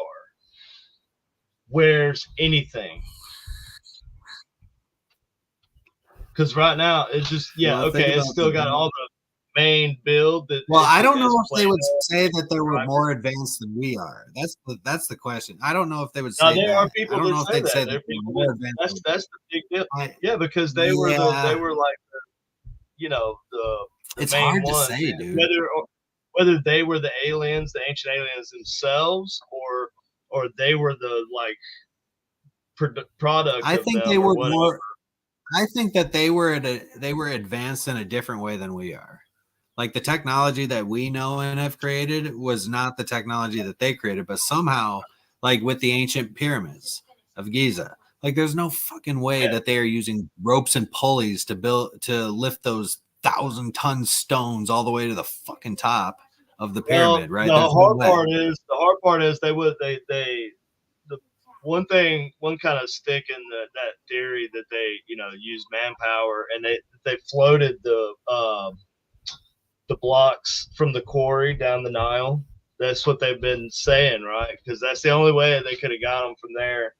where's anything? Because right now it's just it's still got all the main build. Well, I don't know if they would say that they were more advanced than we are. That's the question. I don't know if they would say there that. are people I don't know that if they'd say that there are they people were more that, advanced. that's the big deal. Because they were like the it's main hard ones. to say, dude. Whether they were the aliens, the ancient aliens themselves, or they were the like product. I of think them they or were whatever. more. I think that they were advanced in a different way than we are. Like the technology that we know and have created was not the technology that they created, but somehow, like with the ancient pyramids of Giza, like there's no fucking way that they are using ropes and pulleys to lift those 1,000-ton stones all the way to the fucking top of the pyramid, right? The There's hard no part is the one kind of stick in that theory that they use manpower, and they floated the blocks from the quarry down the Nile. That's what they've been saying, right? Because that's the only way they could have got them from there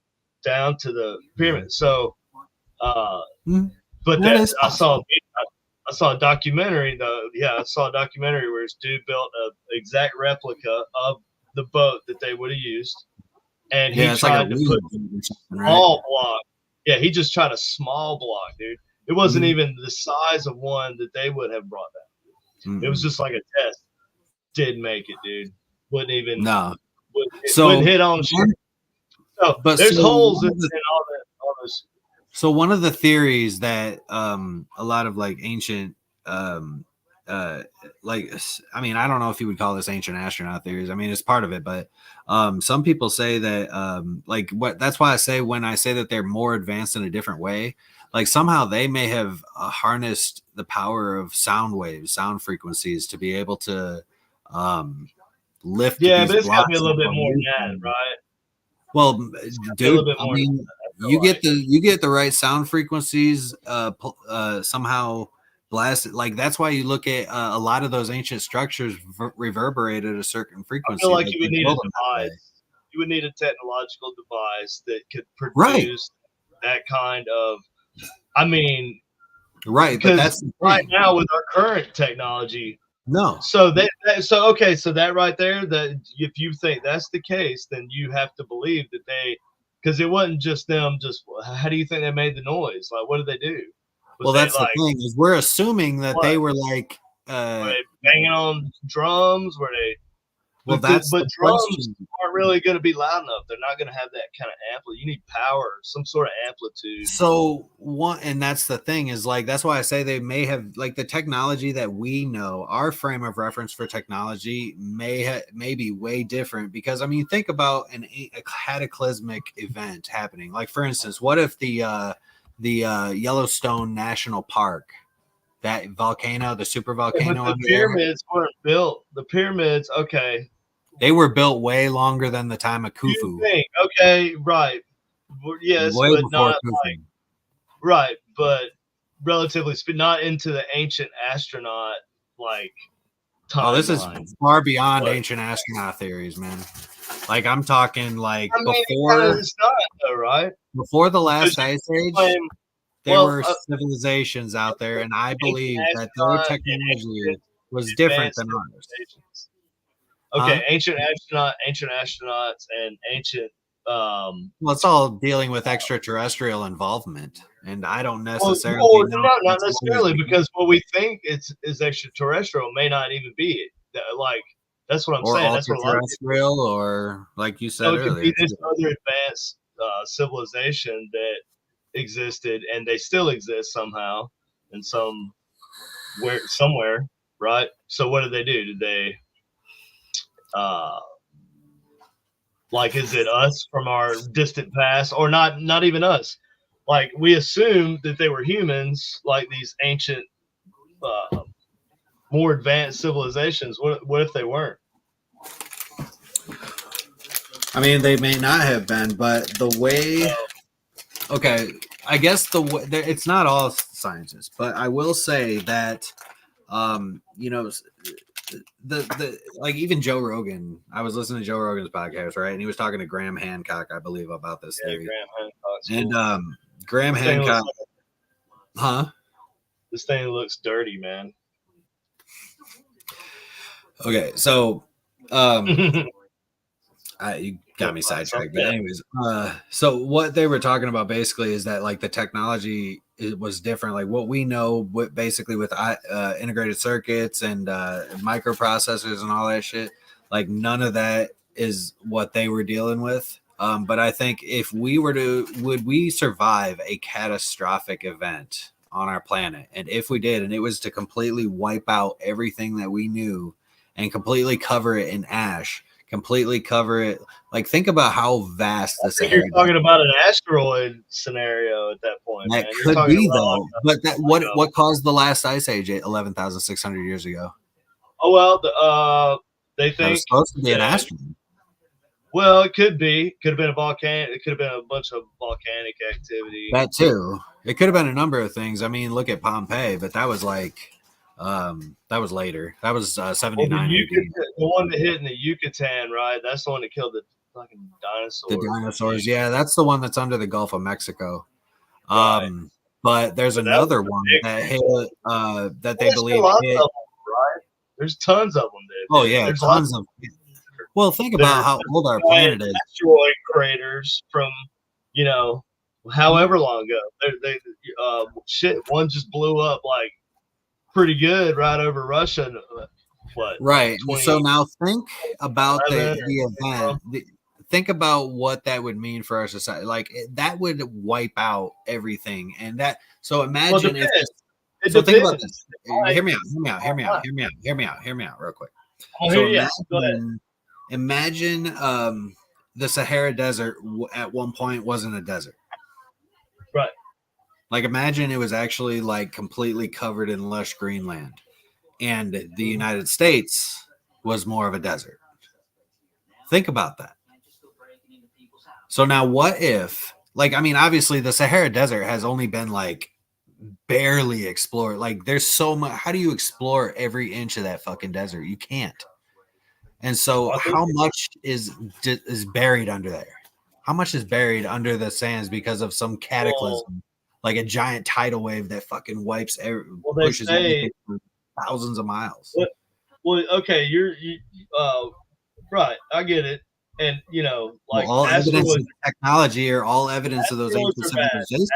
down to the pyramid. So, but I saw a documentary though. Yeah, I saw a documentary where this dude built an exact replica of the boat that they would have used, and he tried to put small block. Yeah, he just tried a small block, dude. It wasn't even the size of one that they would have brought down. It was just like a test. Didn't make it, dude. Wouldn't even. No. Wouldn't hit on shit. So, but there's holes in all this. So one of the theories that a lot of like ancient I mean, I don't know if you would call this ancient astronaut theories. I mean, it's part of it, but some people say that that's why I say when I say that they're more advanced in a different way, like somehow they may have harnessed the power of sound waves, sound frequencies to be able to lift. Yeah, but it's got to be a little bit more than that, right? Well, dude, I mean, you get the right sound frequencies somehow blasted. Like that's why you look at a lot of those ancient structures reverberate at a certain frequency. I feel like you would need a device. You would need a technological device that could produce that kind of. I mean, right? But that's right now with our current technology. No. So that right there, that if you think that's the case, then you have to believe that because it wasn't just them. Just how do you think they made the noise? Like, what did they do? Well, that's the thing is we're assuming that they were like were they banging on drums? Were they? Well, but drums aren't really going to be loud enough. They're not going to have that kind of amplitude. You need power, some sort of amplitude. So and that's the thing is like that's why I say they may have like the technology that we know. Our frame of reference for technology may be way different because I mean think about a cataclysmic event happening. Like for instance, what if the Yellowstone National Park, that volcano, the super volcano. But the pyramids weren't built. The pyramids, okay. They were built way longer than the time of Khufu. Okay, right. Yes, way but before not Khufu. like, right, but relatively speaking, not into the ancient astronaut like timeline. Oh, this is far beyond ancient astronaut theories, man. Like I'm talking like before. It's not though, right? Before the last ice age, there were civilizations out there, and I believe that their technology was different than ours. Okay, ancient astronauts, and ancient. Well, it's all dealing with extraterrestrial involvement, and I don't necessarily. Not necessarily, because what we think is extraterrestrial may not even be it. Like that's what I'm saying. That's what extraterrestrial, or like you said earlier, it could be this other advanced civilization that existed, and they still exist somehow, in somewhere, right? So what did they do? Did they? Like, is it us from our distant past, or not even us? Like, we assume that they were humans, like these ancient, more advanced civilizations. What if they weren't? I mean, they may not have been, but the way. Okay, I guess it's not all scientists, but I will say that, the like even Joe Rogan. I was listening to Joe Rogan's podcast, right, and he was talking to Graham Hancock, I believe, about this theory. Graham Hancock's And cool. Graham This thing Hancock, looks This thing looks dirty, man. Okay, so you got me sidetracked, but anyways, so what they were talking about basically is that like the technology was different. Like what we know, basically with integrated circuits and microprocessors and all that shit, like none of that is what they were dealing with. But I think if we were would we survive a catastrophic event on our planet? And if we did, and it was to completely wipe out everything that we knew and completely cover it in ash, completely cover it. Like, think about how vast the Sahara. You're talking about an asteroid scenario at that point. That man. could be though. But that what caused the last ice age 11,600 years ago? Oh well, they think it was supposed to be an asteroid. Well, it could be. Could have been a volcano. It could have been a bunch of volcanic activity. That too. It could have been a number of things. I mean, look at Pompeii, but that was like that was later. That was 79. Well, the one that hit in the Yucatan, right? That's the one that killed the fucking dinosaurs. The dinosaurs, yeah, that's the one that's under the Gulf of Mexico. Right. But there's another one that hit that they believe hit. Them, right? There's tons of them. Dude. Oh yeah, there's tons of. Well, think about how old our planet is. Asteroid craters from, however long ago. Shit, one just blew up like pretty good right over Russia. What? Right. So now think about the event. Think about what that would mean for our society. Like that would wipe out everything. And that. So imagine if. So think about this. Hear me out, real quick. So imagine the Sahara Desert at one point wasn't a desert. Right. Like imagine it was actually like completely covered in lush green land, and the United States was more of a desert. Think about that. So now what if, like, I mean, obviously the Sahara Desert has only been like barely explored. Like there's so much. How do you explore every inch of that fucking desert? You can't. And so how much is buried under there? How much is buried under the sands because of some cataclysm, like a giant tidal wave that fucking wipes pushes everything for thousands of miles? Well, okay, you're right. I get it. And like all evidence of technology or all evidence of those ancient civilizations.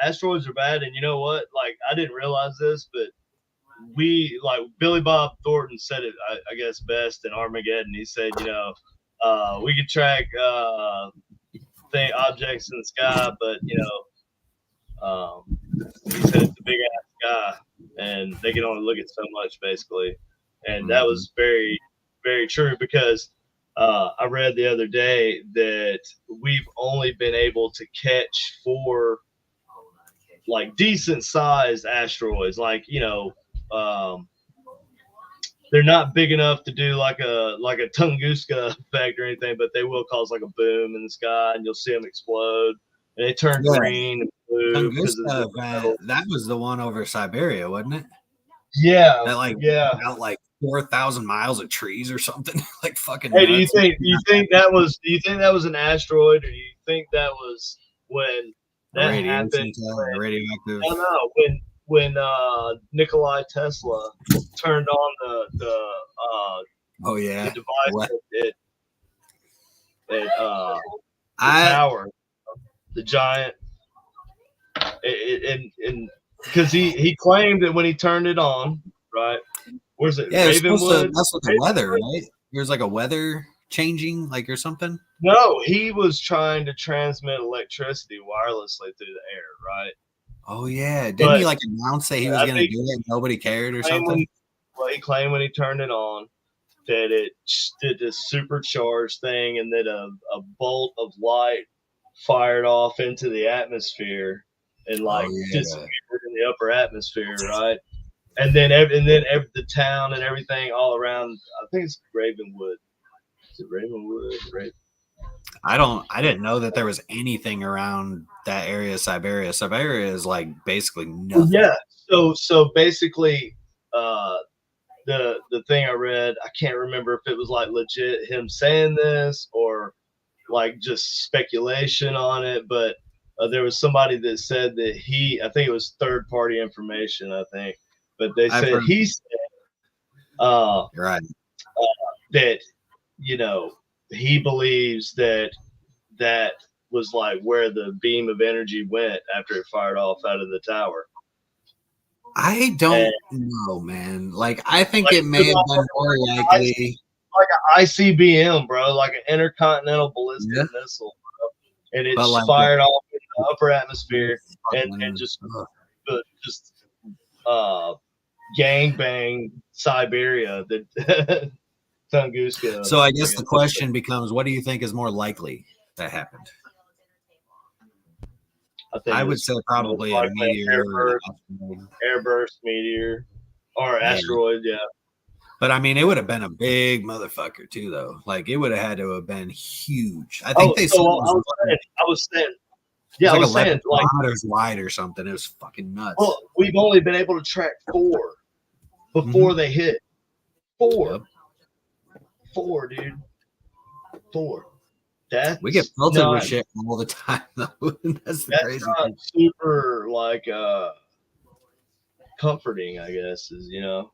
Asteroids are bad. And you know what? Like I didn't realize this, but Billy Bob Thornton said it, I guess, best in Armageddon. He said, we could track objects in the sky, but he said it's a big ass sky, and they can only look at so much, basically. And that was very, very true because I read the other day that we've only been able to catch 4 like decent sized asteroids, like they're not big enough to do like a Tunguska effect or anything, but they will cause like a boom in the sky, and you'll see them explode, and they turn green and blue. That was the one over Siberia, wasn't it? Yeah, that out like 4,000 miles of trees or something. Like fucking. Hey, do you think that was an asteroid, or do you think that was when that happened? Radioactive. Oh no, when Nikola Tesla turned on the device the tower, the giant, and because he claimed that when he turned it on, right? Where's it? Yeah, Ravenwood. That's what the weather, right? There's like a weather changing, like or something. No, he was trying to transmit electricity wirelessly through the air, right? Oh yeah, didn't he like announce that he was going to do it and nobody cared or something? He claimed when he turned it on that it did this supercharged thing, and that a bolt of light fired off into the atmosphere and disappeared in the upper atmosphere, right? And then the town and everything all around. I think it's Ravenwood. Is it Ravenwood? I didn't know that there was anything around that area of Siberia. Siberia is like basically nothing. Yeah. So basically, the thing I read, I can't remember if it was like legit him saying this or like just speculation on it, but there was somebody that said that I think it was third party information, I think, but they said he said right. That, he believes that was like where the beam of energy went after it fired off out of the tower. I don't know, man. Like, I think it may have been more likely. Like an ICBM, bro, like an intercontinental ballistic missile, bro. And it just fired off in the upper atmosphere and just gangbang Siberia, the Tunguska. So I guess the question becomes, what do you think is more likely that happened? I would say probably a meteor, airburst meteor, or asteroid, yeah. But I mean, it would have been a big motherfucker too, though. Like, it would have had to have been huge. I think I was saying, like kilometers wide or something. It was fucking nuts. Well, we've only been able to track 4 before they hit. 4. Yep. 4, dude. 4. We get pelted with shit all the time, though. That's the crazy thing. Super, like, comforting, I guess, is, No.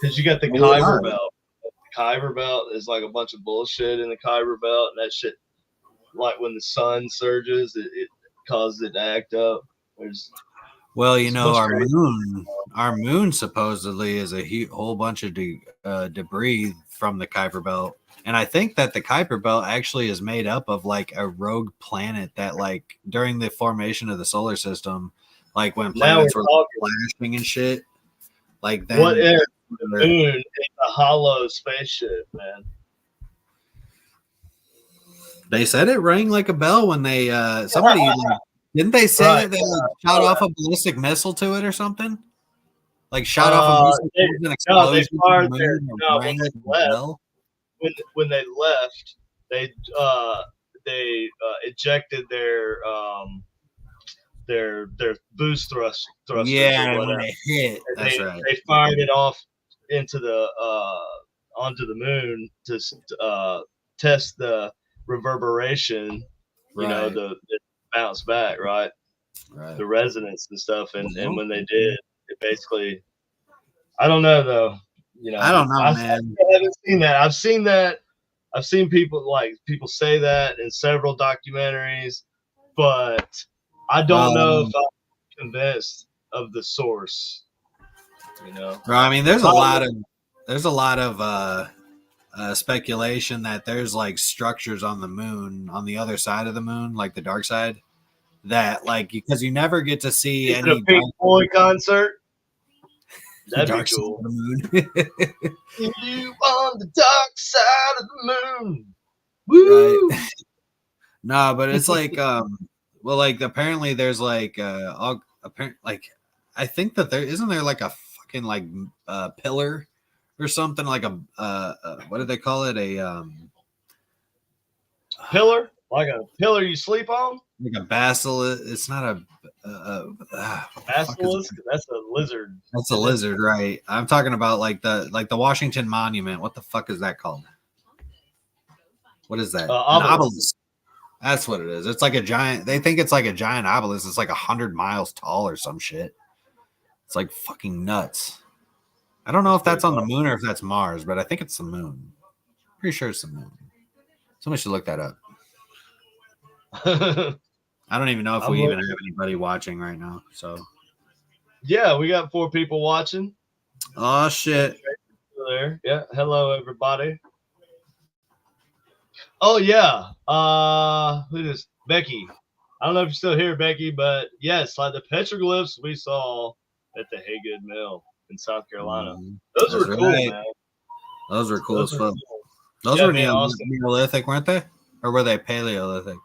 Because you got the Kuiper Belt. The Kuiper Belt is like a bunch of bullshit in the Kuiper Belt, and that shit, like when the sun surges, it causes it to act up. Well, our moon supposedly is a whole bunch of debris from the Kuiper Belt. And I think that the Kuiper Belt actually is made up of like a rogue planet that, like, during the formation of the solar system, like when planets were flashing and shit, like then what if the moon is a hollow spaceship, man? They said it rang like a bell when they somebody didn't they say that they shot off a ballistic missile to it or something? Like shot off a missile and exploded. They fired when they left, they ejected their boost thrusters. Yeah, when they hit. That's right. They fired it off into onto the moon to test the reverberation. The bounce back, right? The resonance and stuff, and when they did, it basically. I don't know though. I don't know, man. I haven't seen that. I've seen that. I've seen people say that in several documentaries, but I don't know if I'm convinced of the source. Well, I mean, there's a lot of speculation that there's like structures on the moon, on the other side of the moon, like the dark side, that like because you never get to see any Pink Floyd concert. That'd be cool. You on the dark side of the moon. Woo! Right. No, but it's like like apparently there's like like I think that there isn't there like a fucking like pillar or something, like a what do they call it? A pillar? Like a pillar you sleep on? Like a basilisk. It's not a basilisk. That's a lizard. That's a lizard, right? I'm talking about like the Washington Monument. What the fuck is that called? What is that? An obelisk. That's what it is. It's like a giant. They think it's like a giant obelisk. It's like 100 miles tall or some shit. It's like fucking nuts. I don't know if that's on the moon or if that's Mars, but I think it's the moon. Pretty sure it's the moon. Somebody should look that up. I don't even know if we even have anybody watching right now. So, yeah, we got 4 people watching. Oh shit! There, yeah. Hello, everybody. Oh yeah. Who is Becky? I don't know if you're still here, Becky, but yes, like the petroglyphs we saw at the Haygood Mill in South Carolina. Those were cool, man. Those were cool as fuck. Those were Neolithic, weren't they? Or were they Paleolithic?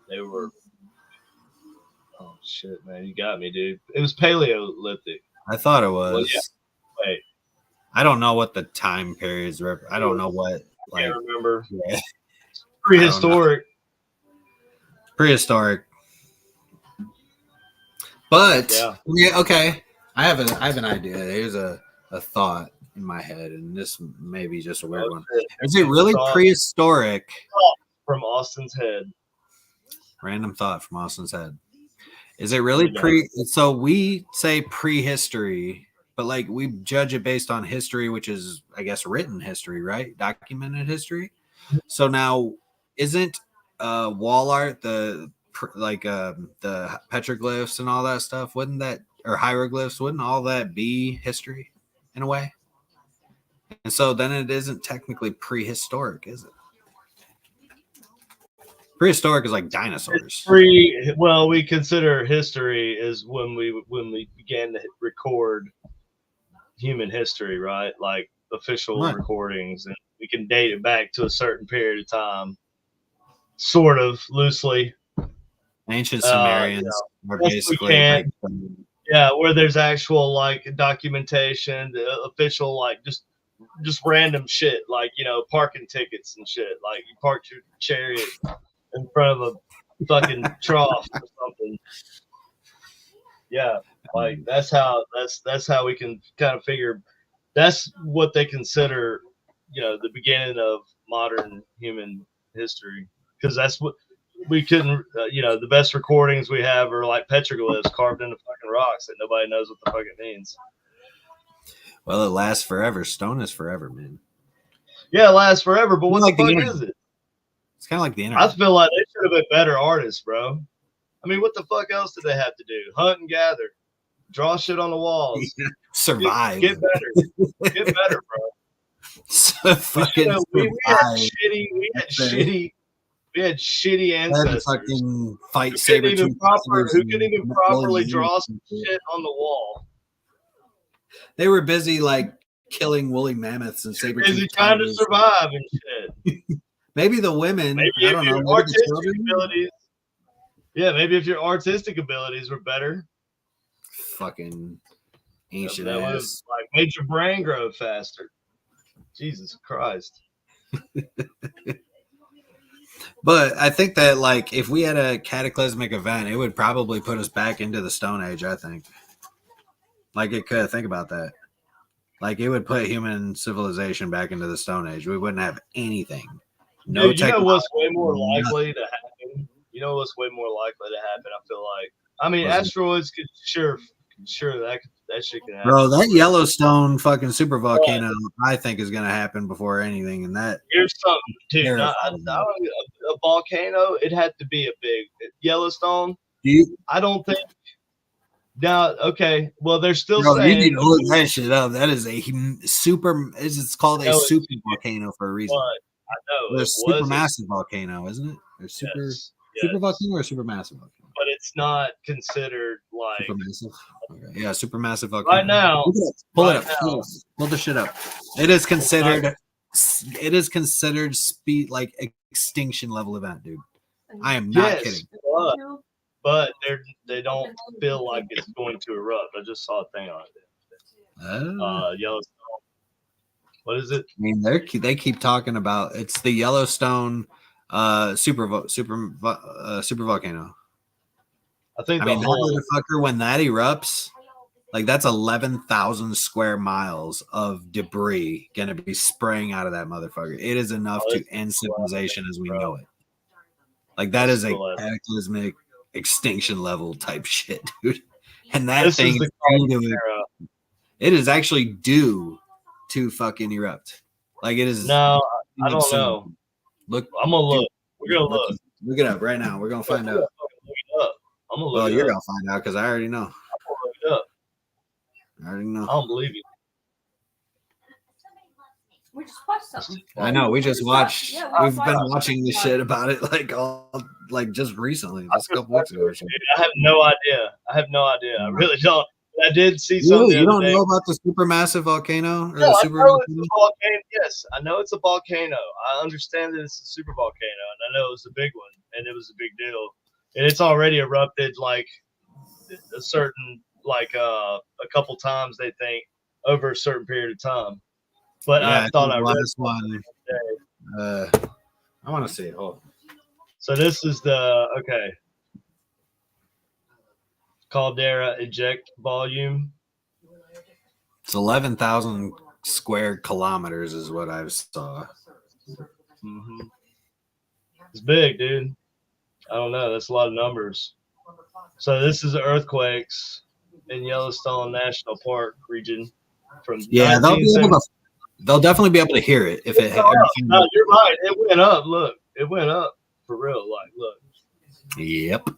They were. Oh shit, man! You got me, dude. It was Paleolithic. I thought it was. Well, yeah. Wait. I don't know what the time periods were. I don't know what. I can't remember. Yeah. Prehistoric. But yeah, okay. I have an idea. a thought in my head, and this may be just a weird one. shit. Is it really Thought prehistoric? from Austin's head. Random thought from Austin's head. Is it really so we say prehistory, but like we judge it based on history, which is, I guess, written history, right? Documented history. So now isn't wall art the petroglyphs and all that stuff, wouldn't that, or hieroglyphs, wouldn't all that be history in a way? And so then it isn't technically prehistoric, is it? Prehistoric is like dinosaurs. Well, we consider history is when we began to record human history, right? Like official recordings, and we can date it back to a certain period of time, sort of loosely. Ancient Sumerians were basically where there's actual like documentation, official, like just random shit, like, you know, parking tickets and shit. Like you parked your chariot in front of a fucking trough or something. Yeah, like that's how we can kind of figure. That's what they consider, you know, the beginning of modern human history, because that's what we couldn't, you know, the best recordings we have are like petroglyphs carved into fucking rocks that nobody knows what the fuck it means. Well, it lasts forever. Stone is forever, man. Yeah, it lasts forever, but what the fuck is it? It's kind of like the internet. I feel like they should have been better artists, bro. I mean, what the fuck else did they have to do? Hunt and gather, draw shit on the walls, survive, get better, bro. So fucking we had shitty ancestors. Fucking fight who couldn't even properly draw some shit on the wall. They were busy like killing woolly mammoths and saber busy trying to survive and shit. Maybe the women, maybe I don't know, artistic abilities. Yeah, maybe if your artistic abilities were better. Fucking ancient that would have like made your brain grow faster. Jesus Christ. But I think that like if we had a cataclysmic event, it would probably put us back into the Stone Age, I think. Like it could. Think about that. Like it would put human civilization back into the Stone Age. We wouldn't have anything. No, you know what's way more likely to happen? You know what's way more likely to happen? I feel like. I mean, asteroids could sure that shit can happen. Bro, that Yellowstone fucking super volcano, I think, is gonna happen before anything. And that here's something, dude. A volcano, it had to be a big Yellowstone. I don't think. Now, okay. Well, they're still saying you need to look that shit up. That is a super. It's called a super volcano for a reason. I know. There's super massive volcano, isn't it? There's super volcano or super massive volcano. But it's not considered like super massive. Okay. Yeah, super massive volcano. Right now, pull it up. Pull the shit up. It is considered. Speed like extinction level event, dude. I am not kidding. But they don't feel like it's going to erupt. I just saw a thing on it. Yellowstone. What is it? I mean, they keep talking about it's the Yellowstone super volcano. I think. I mean, that motherfucker, when that erupts, like that's 11,000 square miles of debris gonna be spraying out of that motherfucker. It is enough to end civilization as we know it. Like that is a cataclysmic extinction level type shit, dude. And that thing is it is actually due to fucking erupt. Like it is. No, I don't know. Look, I'm gonna look. We're gonna look. Look it up right now. We're gonna find out. I'm gonna look. Well, you're gonna find out because I already know. I'm gonna look it up. I already know. I don't believe you. We just watched something. I know. We just watched. We've been watching this shit about it like just recently, just a couple weeks ago. I have no idea. I really don't. I did see something. You don't know about the supermassive volcano? No, I know it's a volcano. Yes, I know it's a volcano. I understand that it's a super volcano, and I know it was a big one, and it was a big deal. And it's already erupted like a certain, like a couple times, they think, over a certain period of time. But yeah, I thought I read this one. I want to see it. Hold on. So this is the caldera eject volume. It's 11,000 square kilometers is what I saw. Mm-hmm. It's big, dude. I don't know. That's a lot of numbers. So this is earthquakes in Yellowstone National Park region from Yeah, they'll definitely be able to hear it if it. No, you're right. It went up. Look, it went up for real. Like, look. Yep.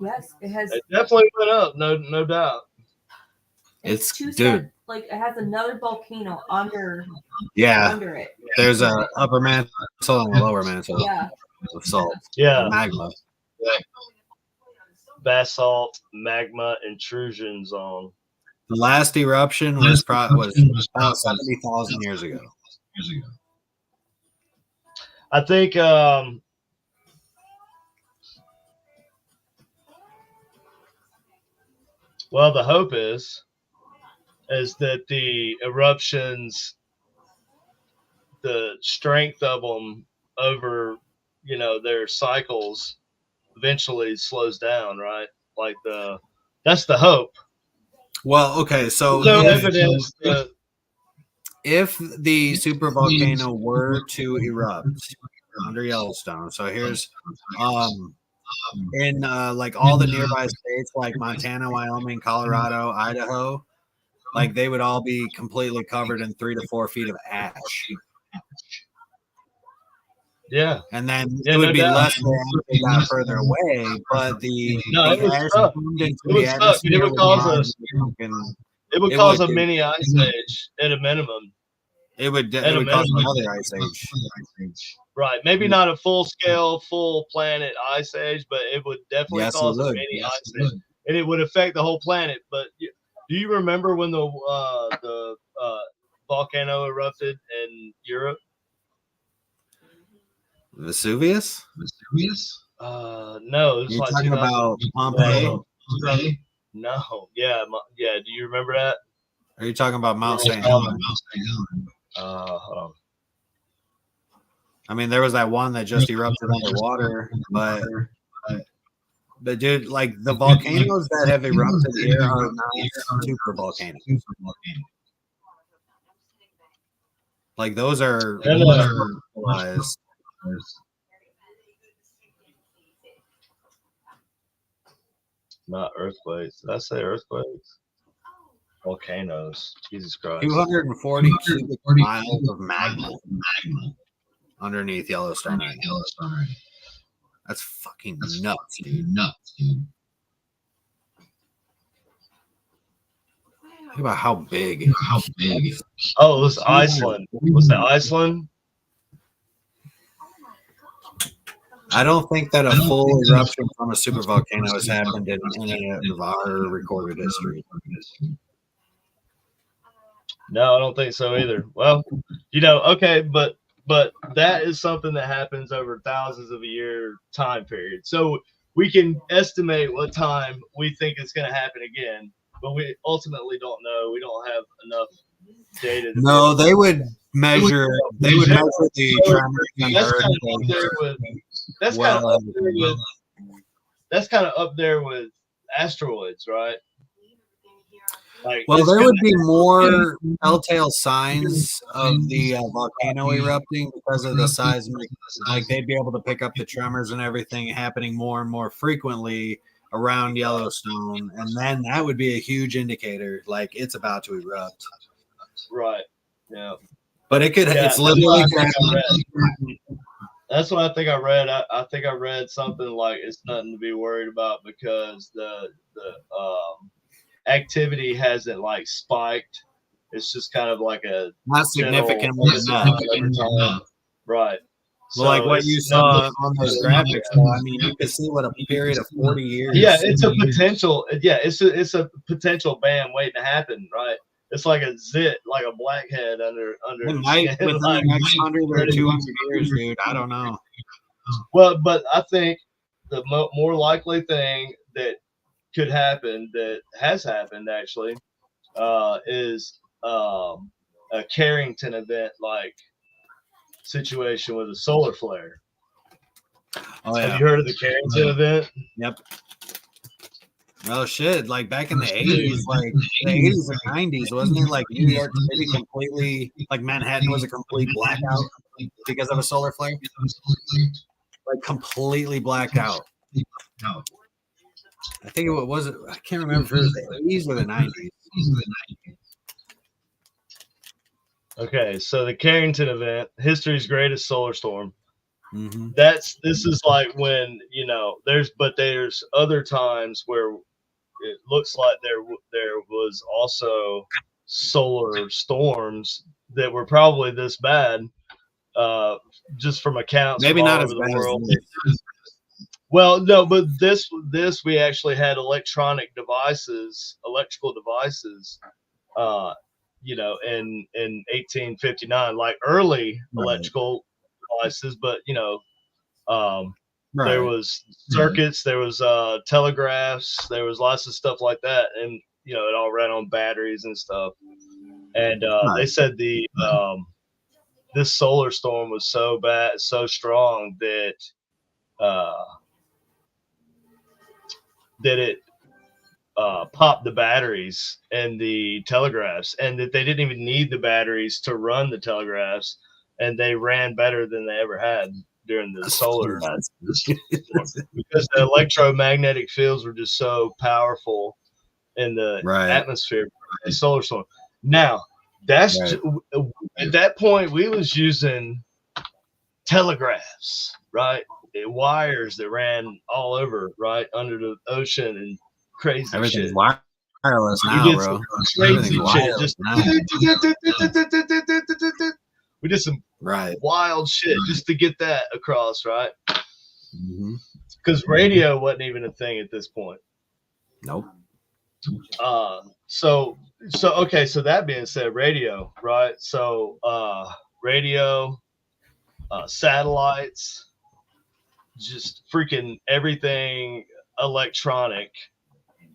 Yes, it has. It definitely went up. No doubt. It's two dude. Like it has another volcano under. Yeah. Under it. There's a upper mantle and a lower mantle. Yeah. Of salt. Yeah. Magma. Basalt magma intrusion zone. The last eruption was about 70,000 years ago. I think well, the hope is that the eruptions, the strength of them over, their cycles eventually slows down, right? Like that's the hope. Well, okay, so if the supervolcano were to erupt under Yellowstone, so here's in like all the nearby states like Montana, Wyoming, Colorado, Idaho, like they would all be completely covered in 3 to 4 feet of ash. Yeah, and then it would be less than if they got further away, but the ash formed into the atmosphere it would cause a mini ice age at a minimum. It would cause another ice age. Right, maybe not a full scale, full planet ice age, but it would definitely cause a mini ice age, and it would affect the whole planet. But do you remember when the volcano erupted in Europe? Vesuvius? No. You're like talking about Pompeii? No. Yeah. Do you remember that? Are you talking about Mount St. Helens? Hold on. I mean, there was that one that just erupted underwater, but dude, like the volcanoes that have erupted here are not super volcanoes. Like those are not earthquakes. Did I say earthquakes? Volcanoes. Jesus Christ. 240 cubic miles of magma underneath Yellowstone. That's fucking nuts, dude. Think about how big. Oh, it was Iceland. Was that Iceland? I don't think that a full eruption from a supervolcano has happened in any of our recorded history. No, I don't think so either. Well, okay, but that is something that happens over thousands of a year time period. So we can estimate what time we think it's going to happen again, but we ultimately don't know. We don't have enough data. No, they would measure. They would measure the tremors and that's kind of up there with asteroids, right? Like, well, there would be more telltale signs of the volcano erupting because of the seismic. Like they'd be able to pick up the tremors and everything happening more and more frequently around Yellowstone, and then that would be a huge indicator, like it's about to erupt. Right. Yeah. But it could. Yeah, it's literally. That's what I think I read. I think I read something like it's nothing to be worried about because the activity hasn't like spiked. It's just kind of like a not significantly enough. Right. Well, so like what you saw on those graphics, though, I mean, you can see what a period of 40 years. Yeah, it's a potential. Yeah, it's a potential bam waiting to happen. Right. It's like a zit, like a blackhead under. It might within the next 100 or 200 years, dude. I don't know. Well, but I think the more likely thing that could happen, that has happened actually, is a Carrington event like situation with a solar flare. Oh, yeah. Have you heard of the Carrington event? Yep. Oh shit! Like back in the 80s, like the 80s or 90s, wasn't it? Like New York City completely, like Manhattan was a complete blackout because of a solar flare. Like completely blacked out. I think it was. I can't remember if it was the 80s or the 90s. Okay, so the Carrington event, history's greatest solar storm. Mm-hmm. This is like when, there's other times where it looks like there was also solar storms that were probably this bad, just from accounts Maybe from not all as over the bad world. as this. Well, no, but this we actually had electrical devices, in 1859, like early electrical devices, but Right. there was circuits, there was telegraphs, there was lots of stuff like that, and it all ran on batteries and stuff. And they said this solar storm was so bad, so strong that it popped the batteries and the telegraphs, and that they didn't even need the batteries to run the telegraphs, and they ran better than they ever had during the solar because the electromagnetic fields were just so powerful in the atmosphere of the solar storm. Now, at that point we was using telegraphs, right? Wires that ran all over, right, under the ocean, and crazy Everything's shit. wireless now, bro. Crazy shit. Just we did some wild shit just to get that across, right? Because radio wasn't even a thing at this point. Nope. So that being said, radio, right? So radio, satellites, just freaking everything electronic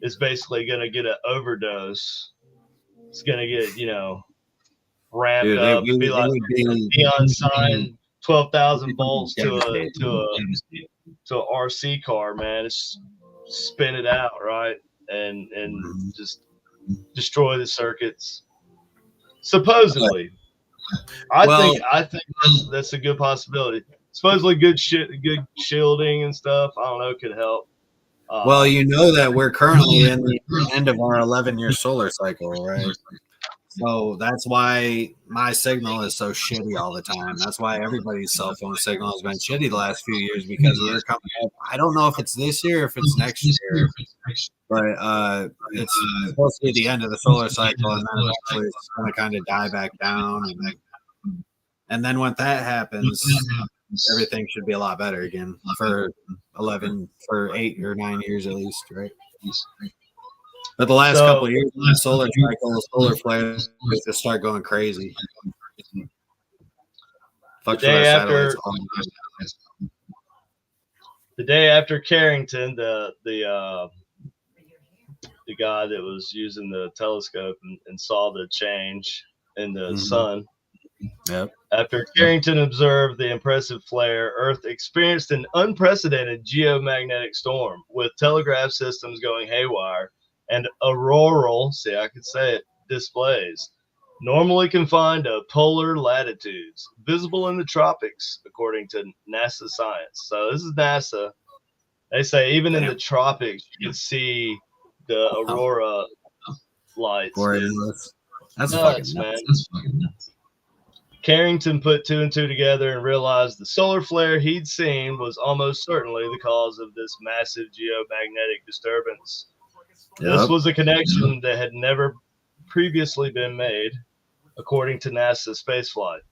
is basically going to get an overdose. It's going to get, ramped up. It'd be like a neon sign, 12,000 volts to a RC car, man. It's spin it out, right? And just destroy the circuits. Supposedly. I think that's a good possibility. Supposedly good shielding and stuff, I don't know, could help. Well, you know that we're currently in the end of our 11-year solar cycle, right? So that's why my signal is so shitty all the time. That's why everybody's cell phone signal has been shitty the last few years, because we're coming up. I don't know if it's this year or if it's next year, but it's supposed to be the end of the solar cycle, and then eventually it's going to kind of die back down. And then when that happens, everything should be a lot better again for 8 or 9 years at least, right? But the last couple of years, the solar cycle, solar flares just start going crazy. The day after Carrington, the guy that was using the telescope and saw the change in the sun. Yep. After Carrington observed the impressive flare, Earth experienced an unprecedented geomagnetic storm with telegraph systems going haywire and auroral, displays, normally confined to polar latitudes, visible in the tropics, according to NASA science. So this is NASA. They say even in the tropics, you can see the aurora lights. That's nuts, fucking man. nuts. Carrington put two and two together and realized the solar flare he'd seen was almost certainly the cause of this massive geomagnetic disturbance. This was a connection that had never previously been made, according to NASA spaceflight.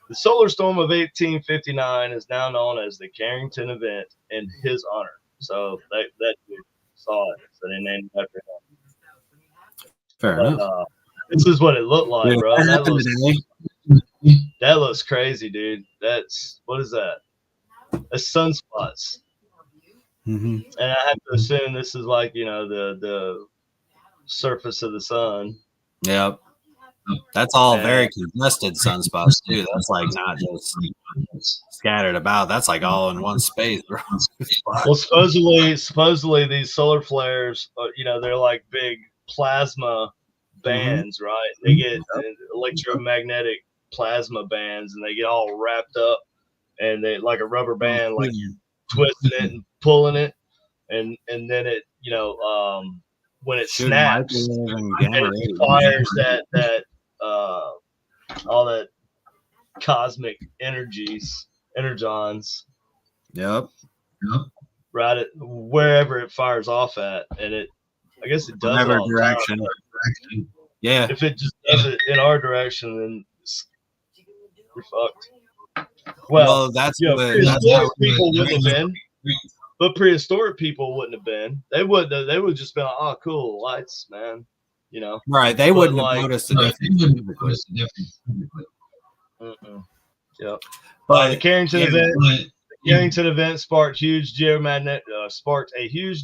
The solar storm of 1859 is now known as the Carrington event in his honor. So that dude saw it, so they named it after him. Fair enough. This is what it looked like, Dude, bro. That looks crazy, dude. What is that? That's sunspots. Mm-hmm. And I have to assume this is like, the surface of the sun. Yep. That's all And- very congested sunspots too. That's like not just scattered about. That's like all in one space, bro. Well, supposedly these solar flares, they're like big plasma bands, right? They get electromagnetic plasma bands, and they get all wrapped up, and they like a rubber band, like twisting it and pulling it, and then it, when it snaps, and it fires that all that cosmic energons. Yep. Right at wherever it fires off at, and I guess it does Whatever it all the time. direction. Yeah. If it just does it in our direction, then we're fucked. Well, that's prehistoric people wouldn't have been, but prehistoric people wouldn't have been. They would just been like, oh, cool lights, man. Right. They wouldn't have noticed the difference. Yep. But the Carrington event sparked a huge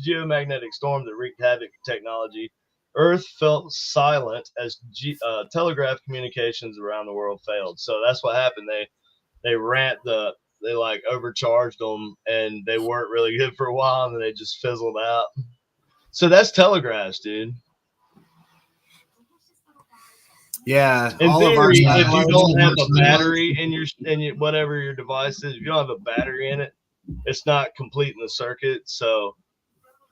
geomagnetic storm that wreaked havoc with technology. Earth felt silent as telegraph communications around the world failed. So that's what happened. They like overcharged them, and they weren't really good for a while, and then they just fizzled out. So that's telegraphs, dude. Yeah. In theory, if you don't have a battery in your whatever your device is, if you don't have a battery in it, it's not completing the circuit. So,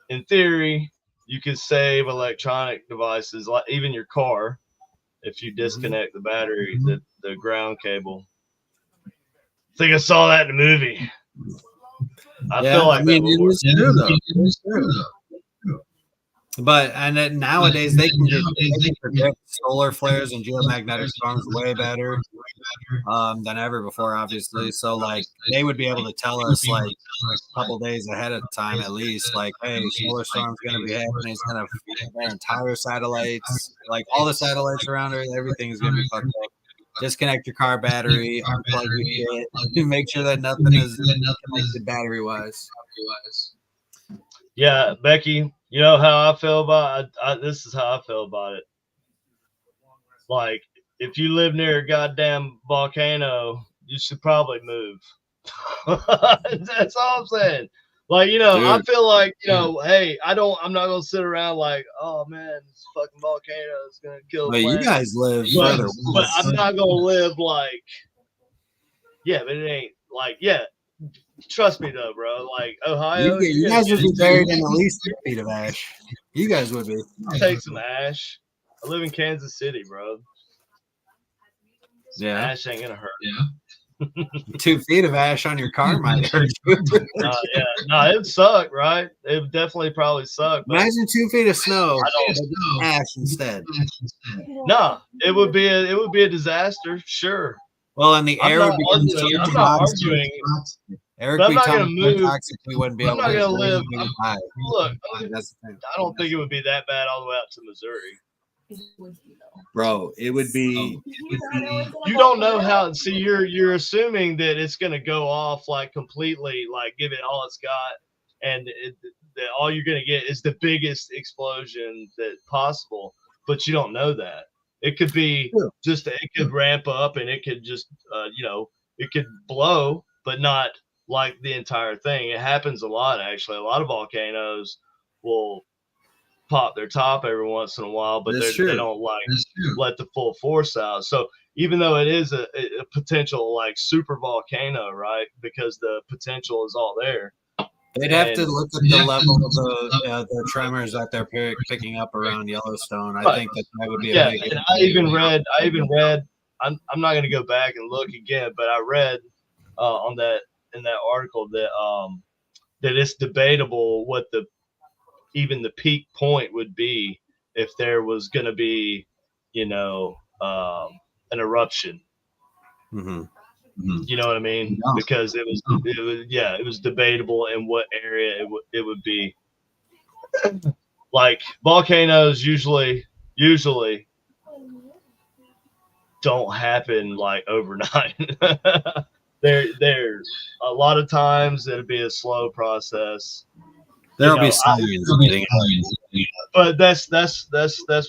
in theory, you could save electronic devices, like even your car, if you disconnect the battery, the ground cable. I think I saw that in the movie. I feel like that would work. It was true though. But nowadays they can predict solar flares and geomagnetic storms way better than ever before, obviously. So like they would be able to tell us like a couple days ahead of time at least, like, hey, solar storm's gonna be happening, it's gonna their entire satellites, like all the satellites around Earth, everything's gonna be fucked up. Disconnect your car battery, unplug your shit, make sure that nothing is connected battery wise. Yeah, Becky, you know how I feel about it? This is how I feel about it. Like, if you live near a goddamn volcano, you should probably move. That's all I'm saying. Like, dude, I feel like, hey, I'm not gonna sit around like, oh man, this fucking volcano is gonna kill the planet. You guys live further, but I'm not gonna live like, but it ain't like, trust me though, bro. Like Ohio, you guys would be buried in at least 6 feet of ash. You guys would be. I'll take some ash. I live in Kansas City, bro. Some ash ain't gonna hurt. Yeah. 2 feet of ash on your car might hurt you. No, it'd suck, right? It would definitely probably suck. Imagine 2 feet of snow. Ash instead. No, it would be a disaster, sure. Well, and the air would be. I'm not arguing. Air but I'm not going to move. Toxic, we wouldn't be I'm not going to live. Look, that's the thing. I don't think it would be that bad all the way out to Missouri. Bro, it would be. You don't know how. See, you're assuming that it's going to go off like completely, like give it all it's got, and that all you're going to get is the biggest explosion that possible. But you don't know that. It could be just. It could ramp up, and it could just, it could blow, but not like the entire thing. It happens a lot, actually. A lot of volcanoes will pop their top every once in a while, but they don't let the full force out. So even though it is a potential like super volcano, right? Because the potential is all there. They'd have to look at the level of the tremors that they're picking up around Yellowstone. I think that would be a big. And I even read. I'm not going to go back and look again, but I read in that article that that it's debatable what the peak point would be if there was going to be, an eruption. Mm-hmm. You know what I mean? Yeah. Because it was debatable in what area it would be. Like volcanoes usually don't happen like overnight. There a lot of times it'll be a slow process. There'll be signs of but that's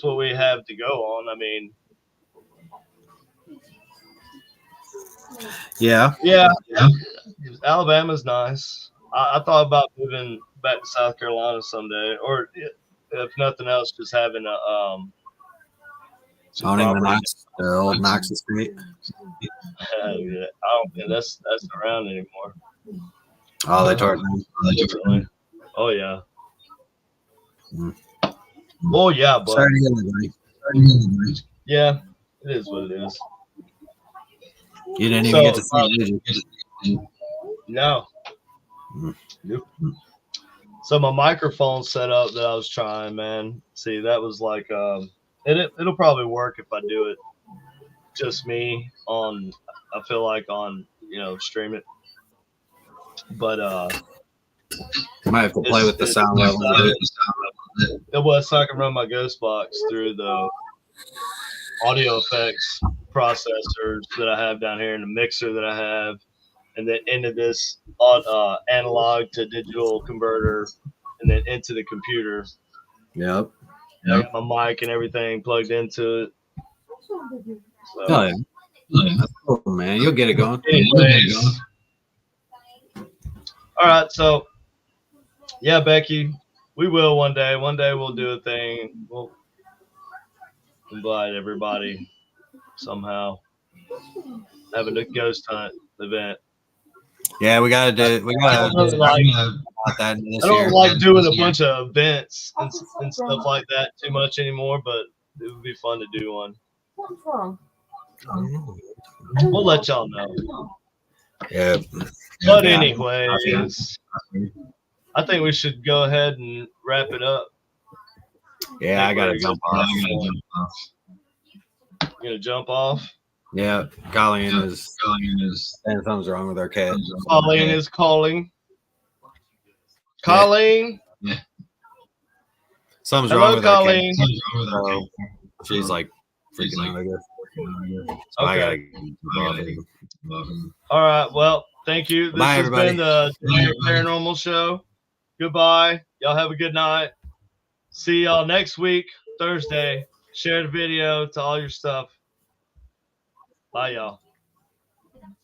what we have to go on. I mean, Yeah. Yeah. Alabama's nice. I thought about moving back to South Carolina someday, or if nothing else, just having some Owning the property. old Knox's Street. Yeah, I don't think that's around anymore. Oh, they tore it down. Oh yeah. Mm. Oh yeah, but Sorry to hear that, buddy. yeah, it is what it is. You didn't even get to see it, did you? No. Mm. Nope. So my microphone setup that I was trying, man. See, that was like it'll probably work if I do it just me on. I feel like on stream it, but You might have to play with the sound level. it was so I can run my Ghost Box through the audio effects processors that I have down here and the mixer that I have, and then into this analog to digital converter, and then into the computer. Yep. I got my mic and everything plugged into it. So, Oh, yeah. That's cool, man. You'll get it going. anyways, all right, so yeah, Becky, we will one day. One day we'll do a thing. We'll invite everybody somehow. Having a ghost hunt event. Yeah, we gotta do. We gotta I don't like, about that this I don't year. like doing a bunch of events and stuff like that too much anymore, but it would be fun to do one. What's wrong? We'll let y'all know. Yeah. But anyways, I think we should go ahead and wrap it up. Yeah, I gotta jump off. You gonna jump off? Yeah, Colleen is saying something's wrong with our cat. Colleen is calling. Colleen. Yeah. Something's Hello, wrong with Colleen. our cat. So she's like freaking out, I guess. So I gotta jump off. All right. Well, thank you. This Bye, has everybody. been the Paranormal Show. Goodbye. Y'all have a good night. See y'all next week, Thursday. Share the video to all your stuff. Bye, y'all.